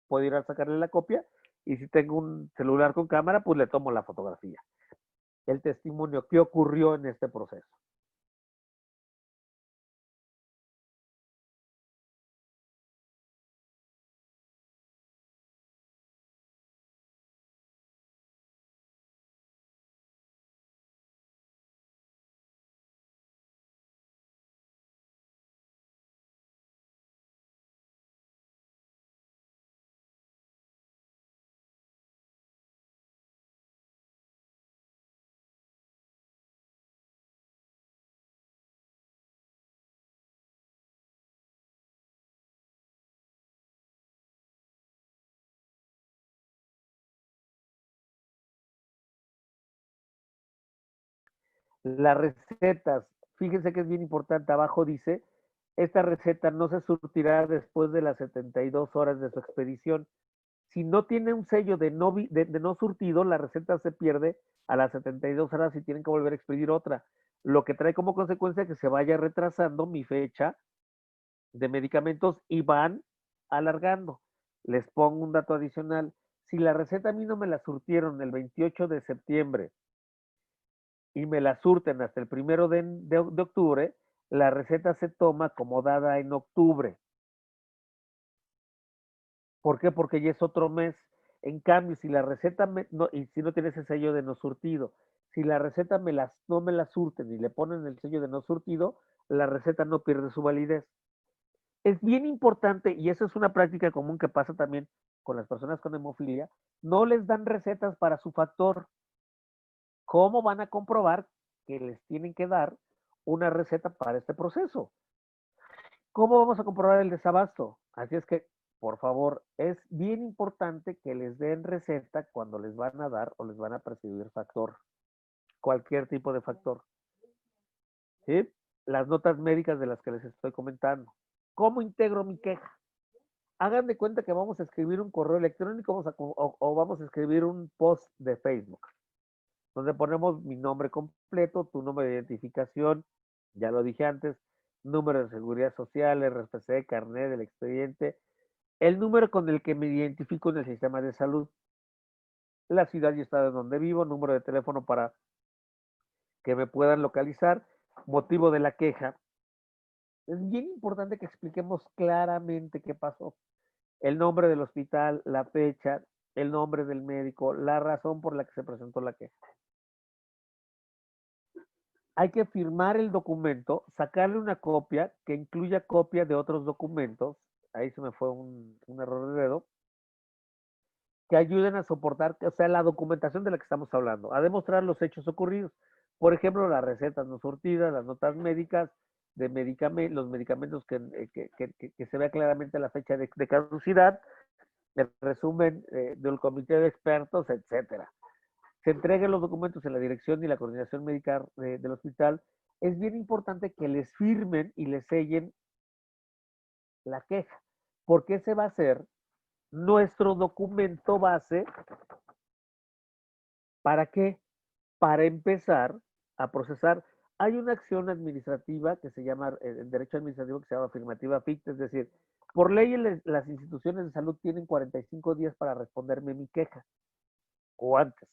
puedo ir a sacarle la copia y si tengo un celular con cámara, pues le tomo la fotografía. El testimonio, qué ocurrió en este proceso. Las recetas, fíjense que es bien importante, abajo dice, esta receta no se surtirá después de las 72 horas de su expedición. Si no tiene un sello de no surtido, la receta se pierde a las 72 horas y tienen que volver a expedir otra. Lo que trae como consecuencia que se vaya retrasando mi fecha de medicamentos y van alargando. Les pongo un dato adicional. Si la receta a mí no me la surtieron el 28 de septiembre y me la surten hasta el 1 de octubre, la receta se toma como dada en octubre. ¿Por qué? Porque ya es otro mes. En cambio, si la receta, y si no tiene ese sello de no surtido, si la receta no me la surten y le ponen el sello de no surtido, la receta no pierde su validez. Es bien importante, y eso es una práctica común que pasa también con las personas con hemofilia, no les dan recetas para su factor. ¿Cómo van a comprobar que les tienen que dar una receta para este proceso? ¿Cómo vamos a comprobar el desabasto? Así es que, por favor, es bien importante que les den receta cuando les van a dar o les van a prescribir factor, cualquier tipo de factor. ¿Sí? Las notas médicas de las que les estoy comentando. ¿Cómo integro mi queja? Hagan de cuenta que vamos a escribir un correo electrónico o vamos a escribir un post de Facebook, donde ponemos mi nombre completo, tu número de identificación, ya lo dije antes, número de seguridad social, RFC, carnet del expediente, el número con el que me identifico en el sistema de salud, la ciudad y estado en donde vivo, número de teléfono para que me puedan localizar, motivo de la queja. Es bien importante que expliquemos claramente qué pasó. El nombre del hospital, la fecha, el nombre del médico, la razón por la que se presentó la queja. Hay que firmar el documento, sacarle una copia que incluya copia de otros documentos, ahí se me fue un error de dedo, que ayuden a soportar, o sea, la documentación de la que estamos hablando, a demostrar los hechos ocurridos. Por ejemplo, las recetas no surtidas, las notas médicas, de los medicamentos que se vea claramente la fecha de caducidad, el resumen del comité de expertos, etcétera. Se entreguen los documentos en la dirección y la coordinación médica del hospital. Es bien importante que les firmen y les sellen la queja, porque ese va a ser nuestro documento base. ¿Para qué? Para empezar a procesar. Hay una acción administrativa que se llama, el derecho administrativo que se llama afirmativa ficta, es decir, por ley las instituciones de salud tienen 45 días para responderme mi queja, o antes.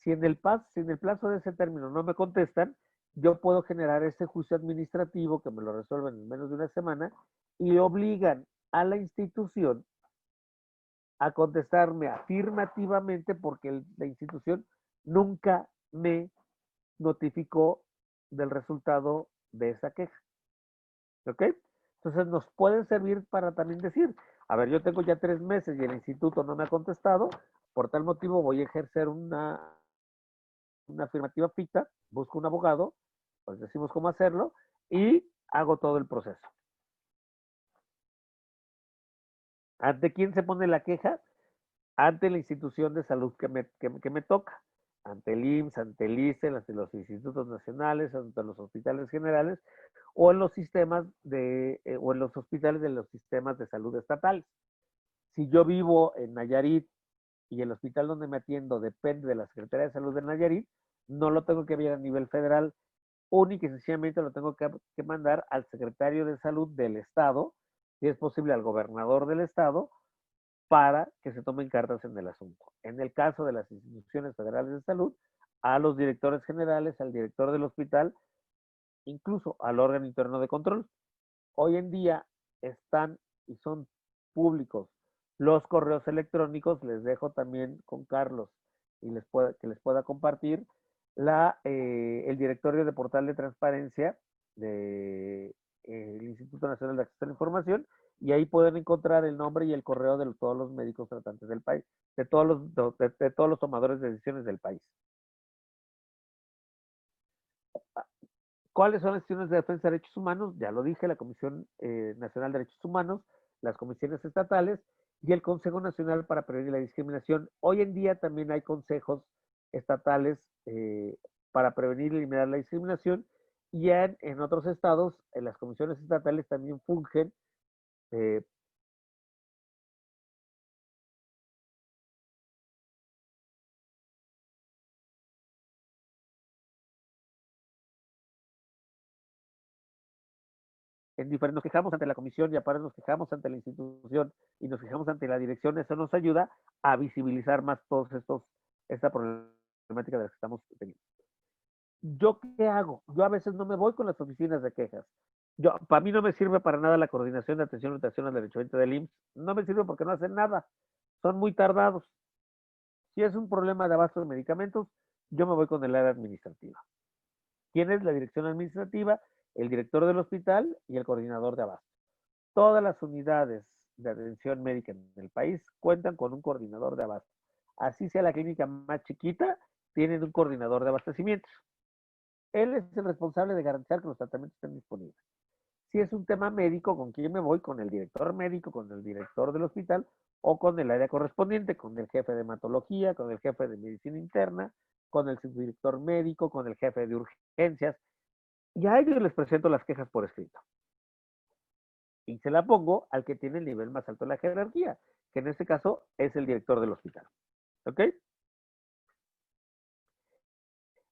Si en el plazo de ese término no me contestan, yo puedo generar ese juicio administrativo que me lo resuelven en menos de una semana y obligan a la institución a contestarme afirmativamente porque la institución nunca me notificó del resultado de esa queja. ¿Ok? Entonces nos pueden servir para también decir, a ver, yo tengo ya 3 meses y el instituto no me ha contestado, por tal motivo voy a ejercer una afirmativa ficta, busco un abogado, pues decimos cómo hacerlo y hago todo el proceso. ¿Ante quién se pone la queja? Ante la institución de salud que me toca. Ante el IMSS, ante el ISSSTE, ante los institutos nacionales, ante los hospitales generales o en los sistemas o en los hospitales de los sistemas de salud estatales. Si yo vivo en Nayarit y el hospital donde me atiendo depende de la Secretaría de Salud de Nayarit, No lo tengo que enviar a nivel federal, única y sencillamente lo tengo que mandar al secretario de salud del estado, si es posible al gobernador del estado, para que se tomen cartas en el asunto. En el caso de las instituciones federales de salud, a los directores generales, al director del hospital, incluso al órgano interno de control. Hoy en día están y son públicos los correos electrónicos, les dejo también con Carlos y que les pueda compartir el directorio de portal de transparencia del Instituto Nacional de Acceso a la Información, y ahí pueden encontrar el nombre y el correo de todos los médicos tratantes del país, de todos los tomadores de decisiones del país. ¿Cuáles son las instituciones de defensa de derechos humanos? Ya lo dije, la Comisión Nacional de Derechos Humanos, las comisiones estatales y el Consejo Nacional para Prevenir la Discriminación. Hoy en día también hay consejos estatales para prevenir y eliminar la discriminación, y en otros estados, en las comisiones estatales también fungen en diferentes, nos quejamos ante la comisión y aparte nos quejamos ante la institución y nos quejamos ante la dirección. Eso nos ayuda a visibilizar más todos esta problemática de la que estamos teniendo. ¿Yo qué hago? Yo a veces no me voy con las oficinas de quejas. Para mí no me sirve para nada la coordinación de atención y orientación al derechamiento del IMSS. No me sirve porque no hacen nada. Son muy tardados. Si es un problema de abasto de medicamentos, yo me voy con el área administrativa. ¿Quién es la dirección administrativa? El director del hospital y el coordinador de abasto. Todas las unidades de atención médica en el país cuentan con un coordinador de abasto. Así sea la clínica más chiquita, tienen un coordinador de abastecimientos. Él es el responsable de garantizar que los tratamientos estén disponibles. Si es un tema médico, ¿con quién me voy? Con el director médico, con el director del hospital o con el área correspondiente, con el jefe de hematología, con el jefe de medicina interna, con el subdirector médico, con el jefe de urgencias. Y a ellos les presento las quejas por escrito. Y se la pongo al que tiene el nivel más alto de la jerarquía, que en este caso es el director del hospital. ¿Ok?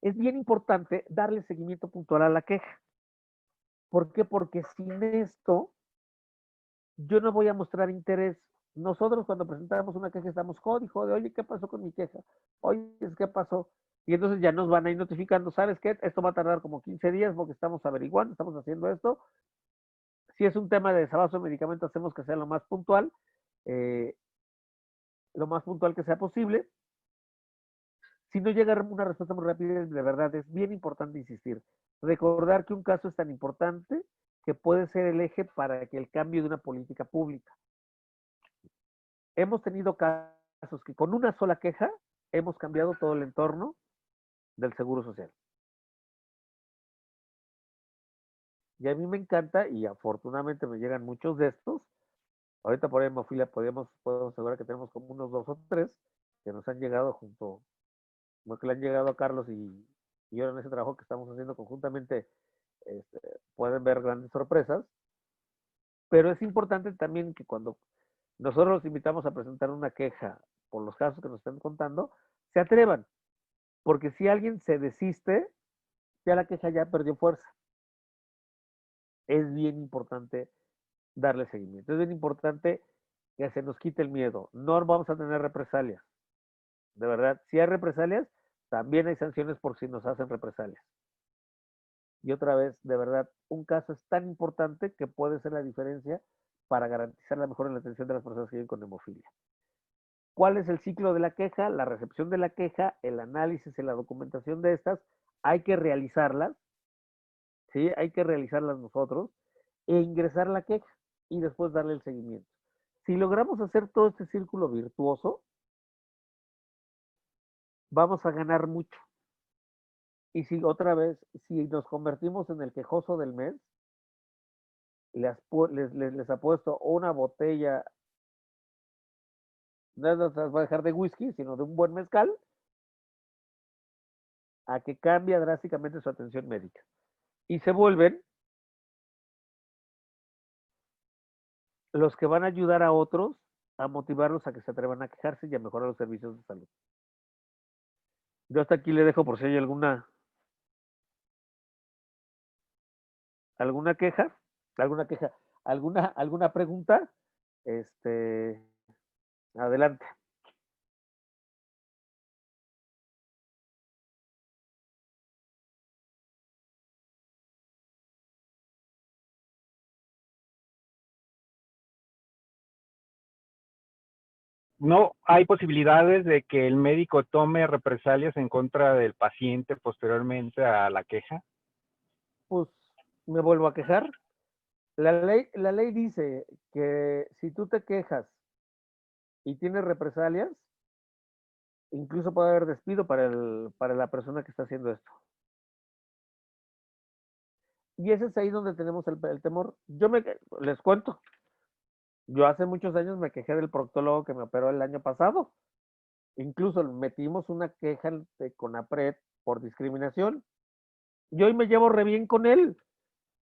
Es bien importante darle seguimiento puntual a la queja. ¿Por qué? Porque sin esto, yo no voy a mostrar interés. Nosotros cuando presentamos una queja estamos jode, oye, ¿qué pasó con mi queja? Oye, ¿qué pasó? Y entonces ya nos van a ir notificando, ¿sabes qué? Esto va a tardar como 15 días porque estamos averiguando, estamos haciendo esto. Si es un tema de desabasto de medicamentos, hacemos que sea lo más puntual que sea posible. Si no llega una respuesta muy rápida, de verdad es bien importante insistir. Recordar que un caso es tan importante que puede ser el eje para que el cambio de una política pública. Hemos tenido casos que con una sola queja hemos cambiado todo el entorno del Seguro Social. Y a mí me encanta, y afortunadamente me llegan muchos de estos. Ahorita por hemofilia podemos asegurar que tenemos como unos 2 o 3 que nos han llegado que le han llegado a Carlos y ahora en ese trabajo que estamos haciendo conjuntamente, pueden ver grandes sorpresas. Pero es importante también que cuando nosotros los invitamos a presentar una queja por los casos que nos están contando, se atrevan. Porque si alguien se desiste, ya la queja ya perdió fuerza. Es bien importante darle seguimiento. Es bien importante que se nos quite el miedo. No vamos a tener represalias. De verdad, si hay represalias, también hay sanciones por si nos hacen represalias. Y otra vez, de verdad, un caso es tan importante que puede ser la diferencia para garantizar la mejor atención de las personas que viven con hemofilia. ¿Cuál es el ciclo de la queja? La recepción de la queja, el análisis y la documentación de estas, hay que realizarlas, ¿sí? Hay que realizarlas nosotros e ingresar la queja y después darle el seguimiento. Si logramos hacer todo este círculo virtuoso, vamos a ganar mucho. Y si otra vez, si nos convertimos en el quejoso del mes, les apuesto una botella, no les voy a dejar de whisky, sino de un buen mezcal, a que cambia drásticamente su atención médica. Y se vuelven los que van a ayudar a otros a motivarlos a que se atrevan a quejarse y a mejorar los servicios de salud. Yo hasta aquí le dejo por si hay alguna queja, alguna pregunta. Adelante. ¿No hay posibilidades de que el médico tome represalias en contra del paciente posteriormente a la queja? Pues me vuelvo a quejar. La ley dice que si tú te quejas y tienes represalias, incluso puede haber despido para la persona que está haciendo esto. Y ese es ahí donde tenemos el temor. Les cuento, yo hace muchos años me quejé del proctólogo que me operó el año pasado. Incluso metimos una queja de CONAPRED por discriminación. Y hoy me llevo re bien con él.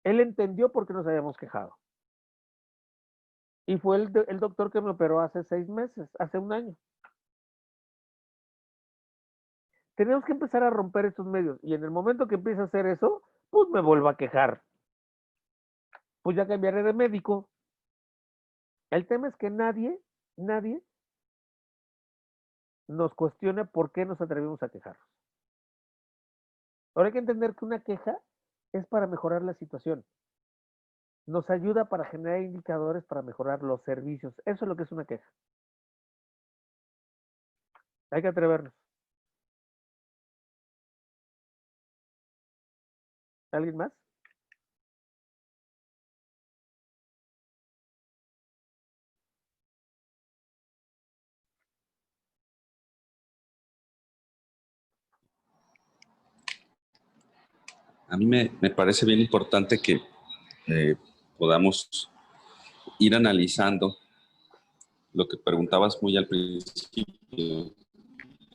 Él entendió por qué nos habíamos quejado. Y fue el doctor que me operó hace 6 meses, hace un año. Tenemos que empezar a romper estos medios. Y en el momento que empiece a hacer eso, pues me vuelvo a quejar. Pues ya cambiaré de médico. El tema es que nadie nos cuestione por qué nos atrevimos a quejarnos. Ahora hay que entender que una queja es para mejorar la situación. Nos ayuda para generar indicadores para mejorar los servicios. Eso es lo que es una queja. Hay que atrevernos. ¿Alguien más? A mí me parece bien importante que podamos ir analizando lo que preguntabas muy al principio,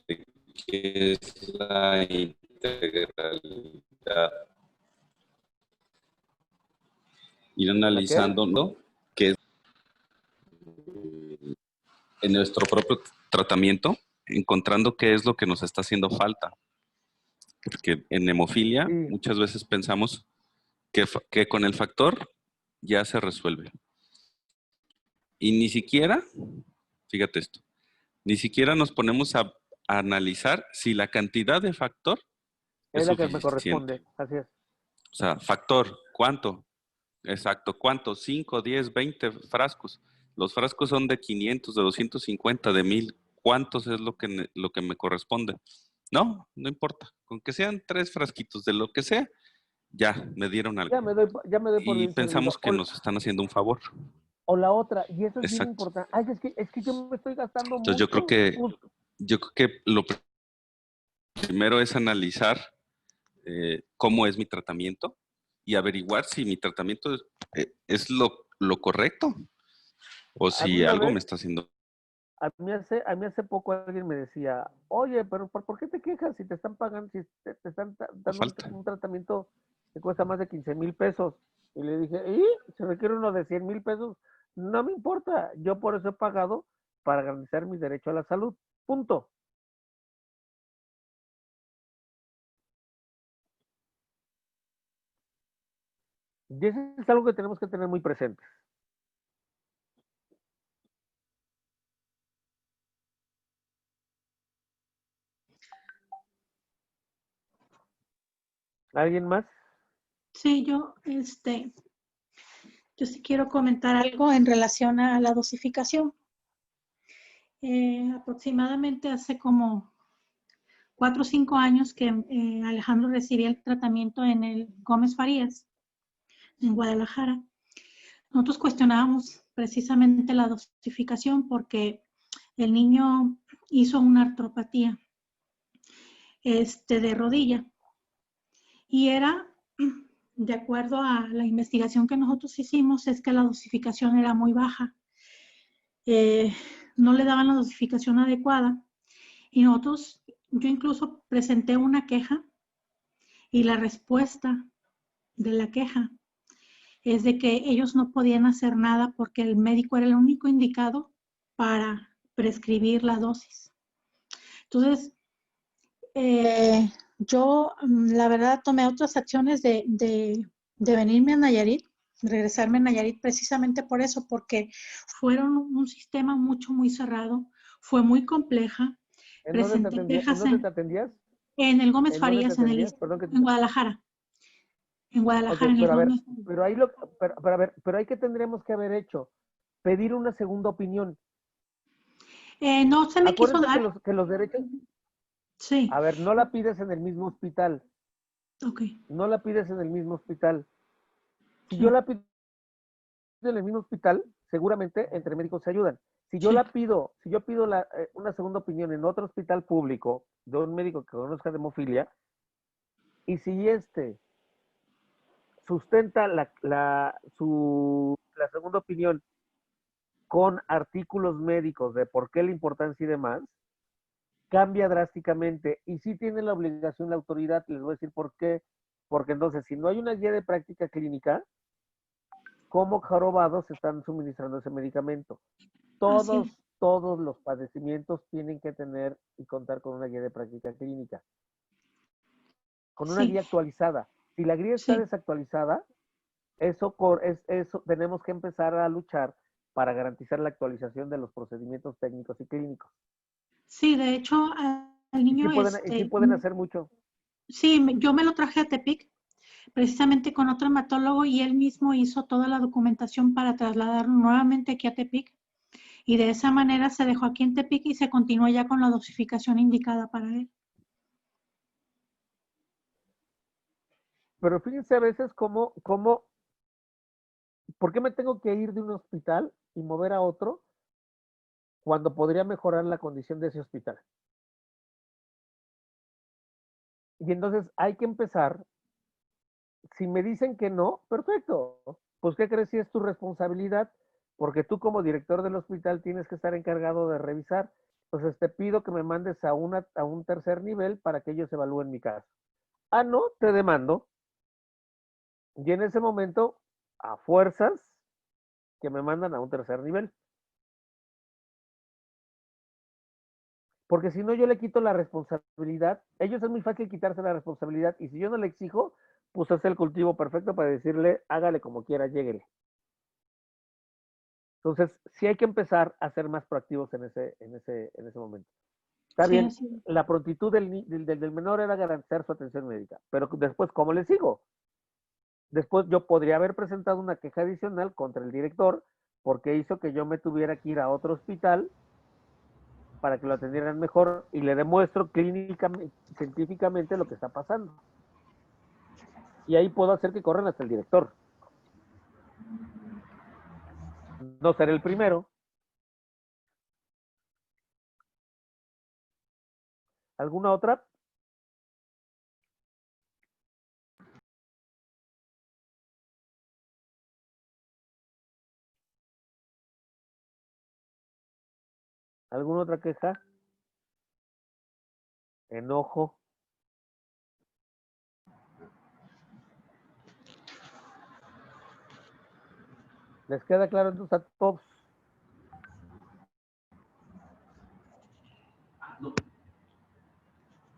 de qué es la integralidad. Ir analizando, ¿no? Que es en nuestro propio tratamiento, encontrando qué es lo que nos está haciendo falta. Porque en hemofilia muchas veces pensamos que con el factor ya se resuelve. Y ni siquiera, fíjate esto, ni siquiera nos ponemos a analizar si la cantidad de factor es la que me suficiente. corresponde. Así es. O sea, factor, ¿cuánto? Exacto, ¿cuánto? 5, 10, 20 frascos. Los frascos son de 500, de 250, de 1000. ¿Cuántos es lo que me corresponde? No, no importa. Con que sean 3 frasquitos de lo que sea, ya me dieron algo. Ya me doy por Y bien pensamos servido. que nos están haciendo un favor. O la otra, y eso es bien Exacto. importante. Ay, es que yo me estoy gastando Entonces mucho. yo creo que lo primero es analizar cómo es mi tratamiento y averiguar si mi tratamiento es lo correcto o si algo me está haciendo. A mí hace poco alguien me decía, oye, pero ¿por qué te quejas si te están pagando, si te están dando un tratamiento que cuesta más de 15,000 pesos? Y le dije, ¿y? ¿Se requiere uno de 100,000 pesos? No me importa, yo por eso he pagado para garantizar mi derecho a la salud. Punto. Y eso es algo que tenemos que tener muy presente. ¿Alguien más? Sí, yo sí quiero comentar algo en relación a la dosificación. Aproximadamente hace como 4 o 5 años que Alejandro recibía el tratamiento en el Gómez Farías, en Guadalajara. Nosotros cuestionábamos precisamente la dosificación porque el niño hizo una artropatía de rodilla y era, de acuerdo a la investigación que nosotros hicimos, es que la dosificación era muy baja. No le daban la dosificación adecuada y yo incluso presenté una queja y la respuesta de la queja es de que ellos no podían hacer nada porque el médico era el único indicado para prescribir la dosis. Entonces, Yo, la verdad, tomé otras acciones de venirme a Nayarit, regresarme a Nayarit precisamente por eso, porque fueron un sistema muy cerrado, fue muy compleja. ¿En dónde te atendías? En el Gómez ¿En dónde te Farías, en atendías? Perdón que en Guadalajara. En Guadalajara, Ok, en el pero a ver, Gómez. pero ahí a ver, pero ahí que tendríamos que haber hecho, pedir una segunda opinión. No se me quiso Acuérdense dar. que los derechos, Sí, a ver, no la pides en el mismo hospital, ok. no la pides en el mismo hospital. Si yo Sí, la pido en el mismo hospital, seguramente entre médicos se ayudan. Si yo sí, pido una segunda opinión en otro hospital público de un médico que conozca de hemofilia, y si sustenta la segunda opinión con artículos médicos de por qué la importancia y demás, cambia drásticamente. Y sí tiene la obligación la autoridad, les voy a decir por qué. Porque entonces, si no hay una guía de práctica clínica, ¿cómo jorobados están suministrando ese medicamento? así es. Todos los padecimientos tienen que tener y contar con una guía de práctica clínica, con una Sí, guía actualizada. Si la guía está sí. desactualizada, eso tenemos que empezar a luchar para garantizar la actualización de los procedimientos técnicos y clínicos. Sí, de hecho, al Y niño, sí pueden hacer mucho. sí, yo me lo traje a Tepic, precisamente con otro hematólogo, y él mismo hizo toda la documentación para trasladarlo nuevamente aquí a Tepic. Y de esa manera se dejó aquí en Tepic y se continuó ya con la dosificación indicada para él. Pero fíjense a veces ¿por qué me tengo que ir de un hospital y mover a otro cuando podría mejorar la condición de ese hospital? Y entonces hay que empezar. Si me dicen que no, perfecto. Pues, ¿qué crees? Si es tu responsabilidad, porque tú como director del hospital tienes que estar encargado de revisar. Entonces te pido que me mandes a un tercer nivel para que ellos evalúen mi caso. Ah, no, te demando. Y en ese momento, a fuerzas, que me mandan a un tercer nivel. Porque si no, yo le quito la responsabilidad. Ellos es muy fácil quitarse la responsabilidad. Y si yo no le exijo, pues es el cultivo perfecto para decirle, hágale como quiera, lléguele. Entonces, sí hay que empezar a ser más proactivos en ese momento. Está Sí, bien, así es. la prontitud del menor era garantizar su atención médica, pero después, ¿cómo le sigo? Después yo podría haber presentado una queja adicional contra el director porque hizo que yo me tuviera que ir a otro hospital para que lo atendieran mejor y le demuestro clínicamente, científicamente lo que está pasando. Y ahí puedo hacer que corran hasta el director. No seré el primero. ¿Alguna otra? ¿Alguna otra queja? Enojo. ¿Les queda claro entonces a todos?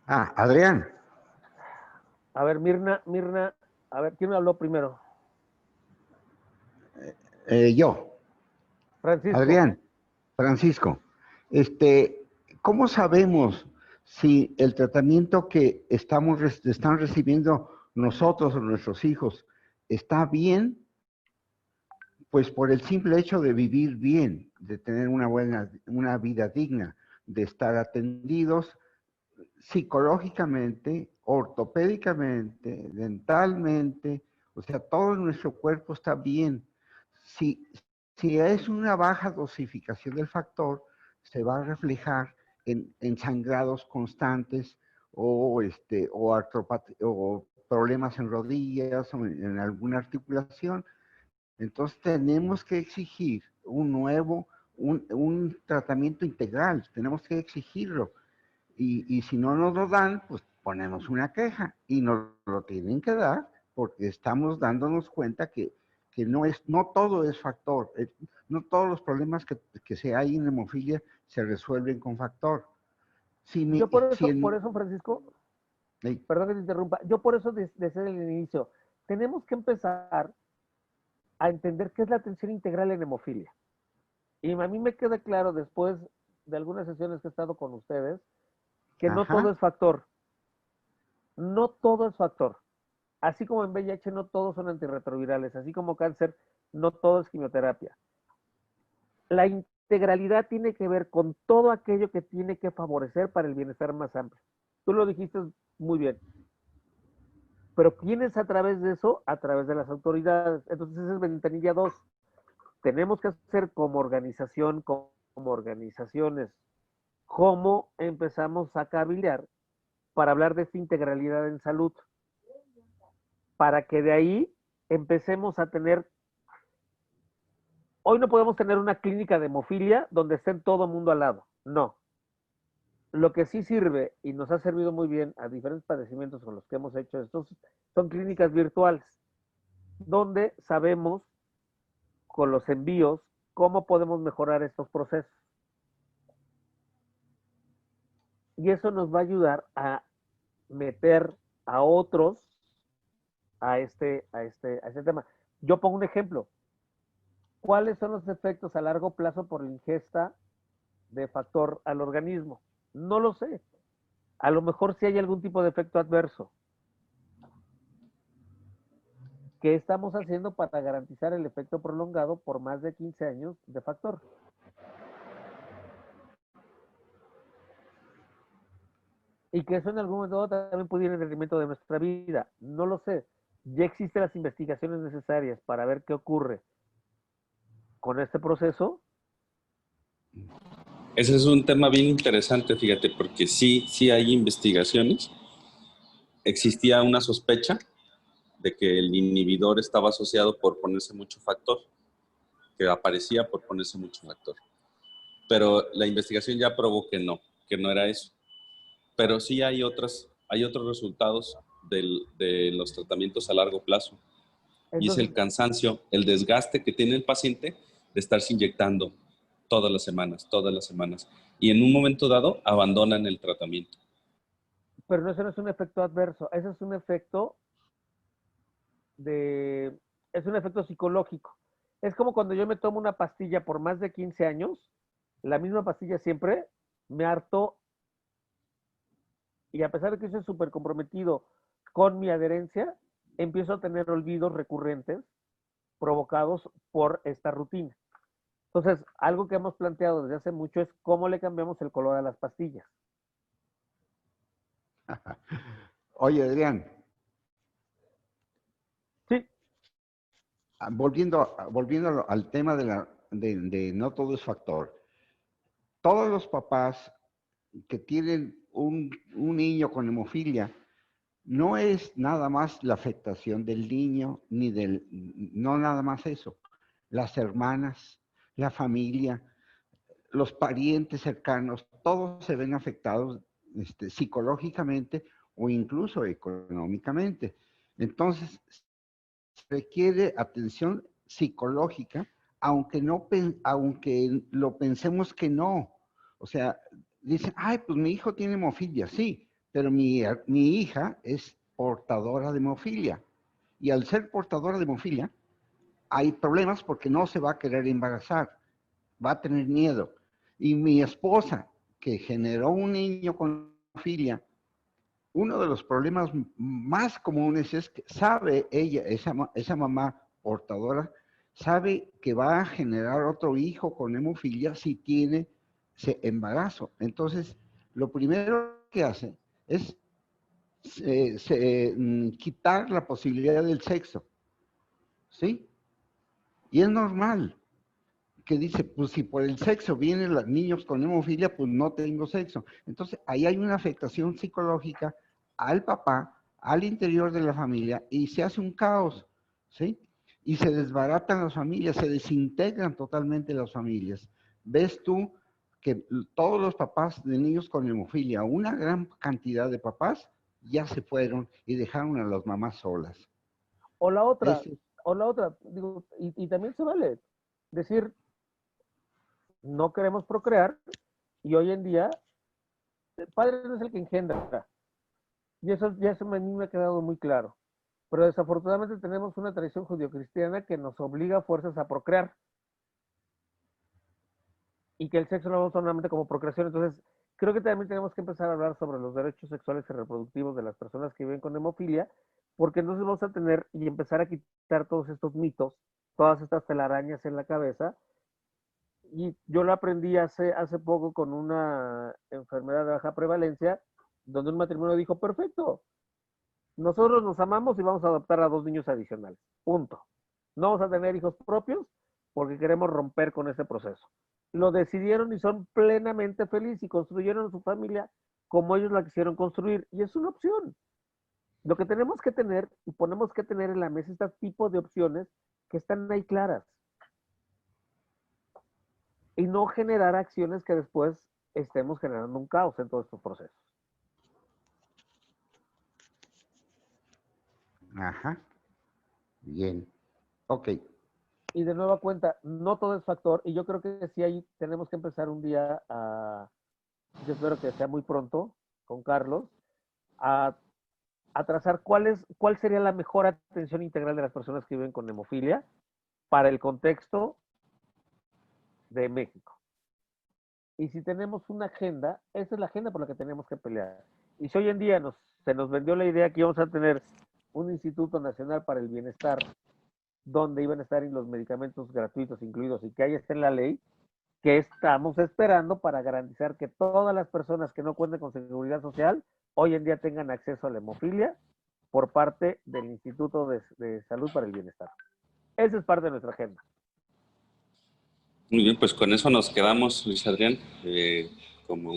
Adrián. A ver, Mirna, a ver, ¿quién me habló primero? Yo. Francisco. Adrián, Francisco. ¿Cómo sabemos si el tratamiento que están recibiendo nosotros o nuestros hijos está bien? Pues por el simple hecho de vivir bien, de tener una vida digna, de estar atendidos psicológicamente, ortopédicamente, dentalmente, o sea, todo nuestro cuerpo está bien. Si, si es una baja dosificación del factor, se va a reflejar en sangrados constantes o problemas en rodillas o en alguna articulación. Entonces tenemos que exigir un tratamiento integral, tenemos que exigirlo. Y si no nos lo dan, pues ponemos una queja y nos lo tienen que dar porque estamos dándonos cuenta que no todo es factor, no todos los problemas que se hay en hemofilia se resuelven con factor. Yo por eso, Francisco, perdón que te interrumpa, yo por eso desde el inicio, tenemos que empezar a entender qué es la atención integral en hemofilia. Y a mí me queda claro después de algunas sesiones que he estado con ustedes, que no todo es factor. No todo es factor. Así como en VIH no todos son antirretrovirales, así como cáncer, no todo es quimioterapia. La integralidad tiene que ver con todo aquello que tiene que favorecer para el bienestar más amplio. Tú lo dijiste muy bien. Pero ¿quién es a través de eso? A través de las autoridades. Entonces esa es ventanilla 2. Tenemos que hacer como organización, como organizaciones, cómo empezamos a cabildear para hablar de esta integralidad en salud. Para que de ahí empecemos a tener. Hoy no podemos tener una clínica de hemofilia donde estén todo el mundo al lado. No. Lo que sí sirve y nos ha servido muy bien a diferentes padecimientos con los que hemos hecho estos son clínicas virtuales, donde sabemos con los envíos cómo podemos mejorar estos procesos. Y eso nos va a ayudar a meter a otros a este tema. Yo pongo un ejemplo. ¿Cuáles son los efectos a largo plazo por la ingesta de factor al organismo? No lo sé. A lo mejor sí hay algún tipo de efecto adverso. ¿Qué estamos haciendo para garantizar el efecto prolongado por más de 15 años de factor? Y que eso en algún momento también puede ir en detrimento de nuestra vida. No lo sé. Ya existen las investigaciones necesarias para ver qué ocurre con este proceso. Ese es un tema bien interesante, fíjate, porque sí hay investigaciones. Existía una sospecha de que el inhibidor estaba asociado por ponerse mucho factor, que aparecía por ponerse mucho factor. Pero la investigación ya probó que no era eso. Pero sí hay otros resultados de los tratamientos a largo plazo. Entonces, y es el cansancio, el desgaste que tiene el paciente de estarse inyectando todas las semanas. Y en un momento dado abandonan el tratamiento. Pero eso no es un efecto adverso, eso es un efecto psicológico. Es como cuando yo me tomo una pastilla por más de 15 años, la misma pastilla siempre, me harto, y a pesar de que estoy súper comprometido con mi adherencia, empiezo a tener olvidos recurrentes provocados por esta rutina. Entonces, algo que hemos planteado desde hace mucho es cómo le cambiamos el color a las pastillas. Oye, Adrián. Sí. Volviendo al tema de no todo es factor. Todos los papás que tienen un niño con hemofilia, no es nada más la afectación del niño, no nada más eso. Las hermanas, la familia, los parientes cercanos, todos se ven afectados psicológicamente o incluso económicamente. Entonces, requiere atención psicológica, aunque lo pensemos que no. O sea, dicen, ay, pues mi hijo tiene hemofilia, sí, pero mi hija es portadora de hemofilia. Y al ser portadora de hemofilia, hay problemas porque no se va a querer embarazar, va a tener miedo. Y mi esposa, que generó un niño con hemofilia, uno de los problemas más comunes es que sabe ella, esa mamá portadora, sabe que va a generar otro hijo con hemofilia si tiene ese embarazo. Entonces, lo primero que hace es quitar la posibilidad del sexo. ¿Sí? Y es normal que dice, pues si por el sexo vienen los niños con hemofilia, pues no tengo sexo. Entonces, ahí hay una afectación psicológica al papá, al interior de la familia, y se hace un caos, ¿sí? Y se desbaratan las familias, se desintegran totalmente las familias. ¿Ves tú que todos los papás de niños con hemofilia, una gran cantidad de papás, ya se fueron y dejaron a las mamás solas? O la otra, digo, y también se vale decir, no queremos procrear, y hoy en día el padre no es el que engendra. Y eso a mí me ha quedado muy claro. Pero desafortunadamente tenemos una tradición judio-cristiana que nos obliga a fuerzas a procrear. Y que el sexo lo vemos solamente como procreación. Entonces, creo que también tenemos que empezar a hablar sobre los derechos sexuales y reproductivos de las personas que viven con hemofilia, porque entonces vamos a tener y empezar a quitar todos estos mitos, todas estas telarañas en la cabeza. Y yo lo aprendí hace poco con una enfermedad de baja prevalencia, donde un matrimonio dijo, perfecto, nosotros nos amamos y vamos a adoptar a 2 niños adicionales. Punto. No vamos a tener hijos propios porque queremos romper con ese proceso. Lo decidieron y son plenamente felices y construyeron su familia como ellos la quisieron construir. Y es una opción. Lo que tenemos que tener y ponemos que tener en la mesa este tipo de opciones que están ahí claras. Y no generar acciones que después estemos generando un caos en todos estos procesos. Ajá. Bien. Ok. Y de nueva cuenta, no todo es factor, y yo creo que sí ahí tenemos que empezar un día yo espero que sea muy pronto, con Carlos, a trazar cuál sería la mejor atención integral de las personas que viven con hemofilia para el contexto de México. Y si tenemos una agenda, esa es la agenda por la que tenemos que pelear. Y si hoy en día se nos vendió la idea que íbamos a tener un Instituto Nacional para el Bienestar, donde iban a estar los medicamentos gratuitos incluidos y que ahí está en la ley, que estamos esperando para garantizar que todas las personas que no cuenten con seguridad social hoy en día tengan acceso a la hemofilia por parte del Instituto de Salud para el Bienestar. Esa es parte de nuestra agenda. Muy bien, pues con eso nos quedamos, Luis Adrián, como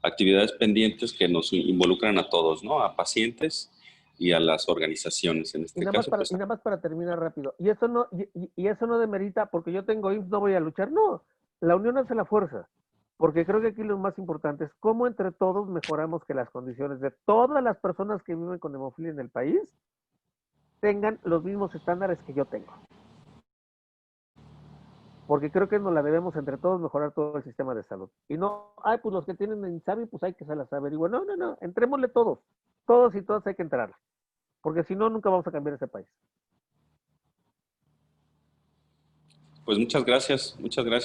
actividades pendientes que nos involucran a todos, ¿no? A pacientes y a las organizaciones en este caso. Y nada más para terminar rápido. Y eso no demerita, porque yo tengo IMSS, no voy a luchar. No, la unión hace la fuerza. Porque creo que aquí lo más importante es cómo entre todos mejoramos que las condiciones de todas las personas que viven con hemofilia en el país tengan los mismos estándares que yo tengo. Porque creo que nos la debemos entre todos mejorar todo el sistema de salud. Y no, pues los que tienen INSABI, pues hay que se las averiguar. No, entrémosle todos. Todos y todas hay que entrar. Porque si no, nunca vamos a cambiar ese país. Pues muchas gracias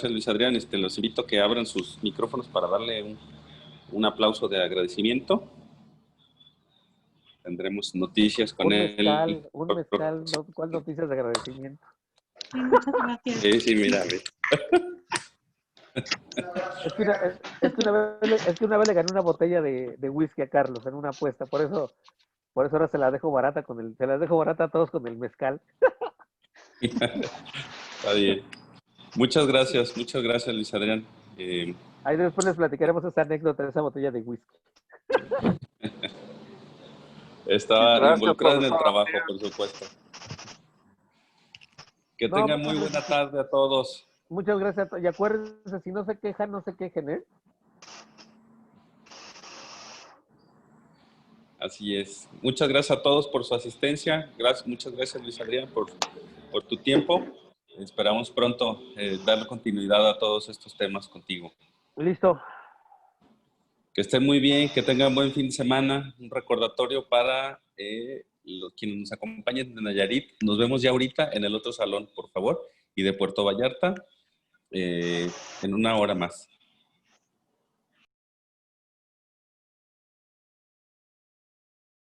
Luis Adrián. Los invito a que abran sus micrófonos para darle un aplauso de agradecimiento. Tendremos noticias con él. Un mezcal, ¿cuál noticias de agradecimiento? Sí, muchas gracias. Sí, mira. Es que una vez le gané una botella de whisky a Carlos en una apuesta, por eso ahora se la dejo barata a todos con el mezcal. Está bien. Muchas gracias Luis Adrián. Ahí después les platicaremos esa anécdota de esa botella de whisky. Estaba involucrada en el trabajo, por supuesto. Que tengan muy buena tarde a todos. Muchas gracias. Y acuérdense, si no se quejan, no se quejen, ¿eh? Así es. Muchas gracias a todos por su asistencia. Muchas gracias, Luis Adrián, por tu tiempo. Esperamos pronto darle continuidad a todos estos temas contigo. Listo. Que estén muy bien, que tengan buen fin de semana. Un recordatorio para quienes nos acompañen de Nayarit. Nos vemos ya ahorita en el otro salón, por favor. Y de Puerto Vallarta en 1 hora más.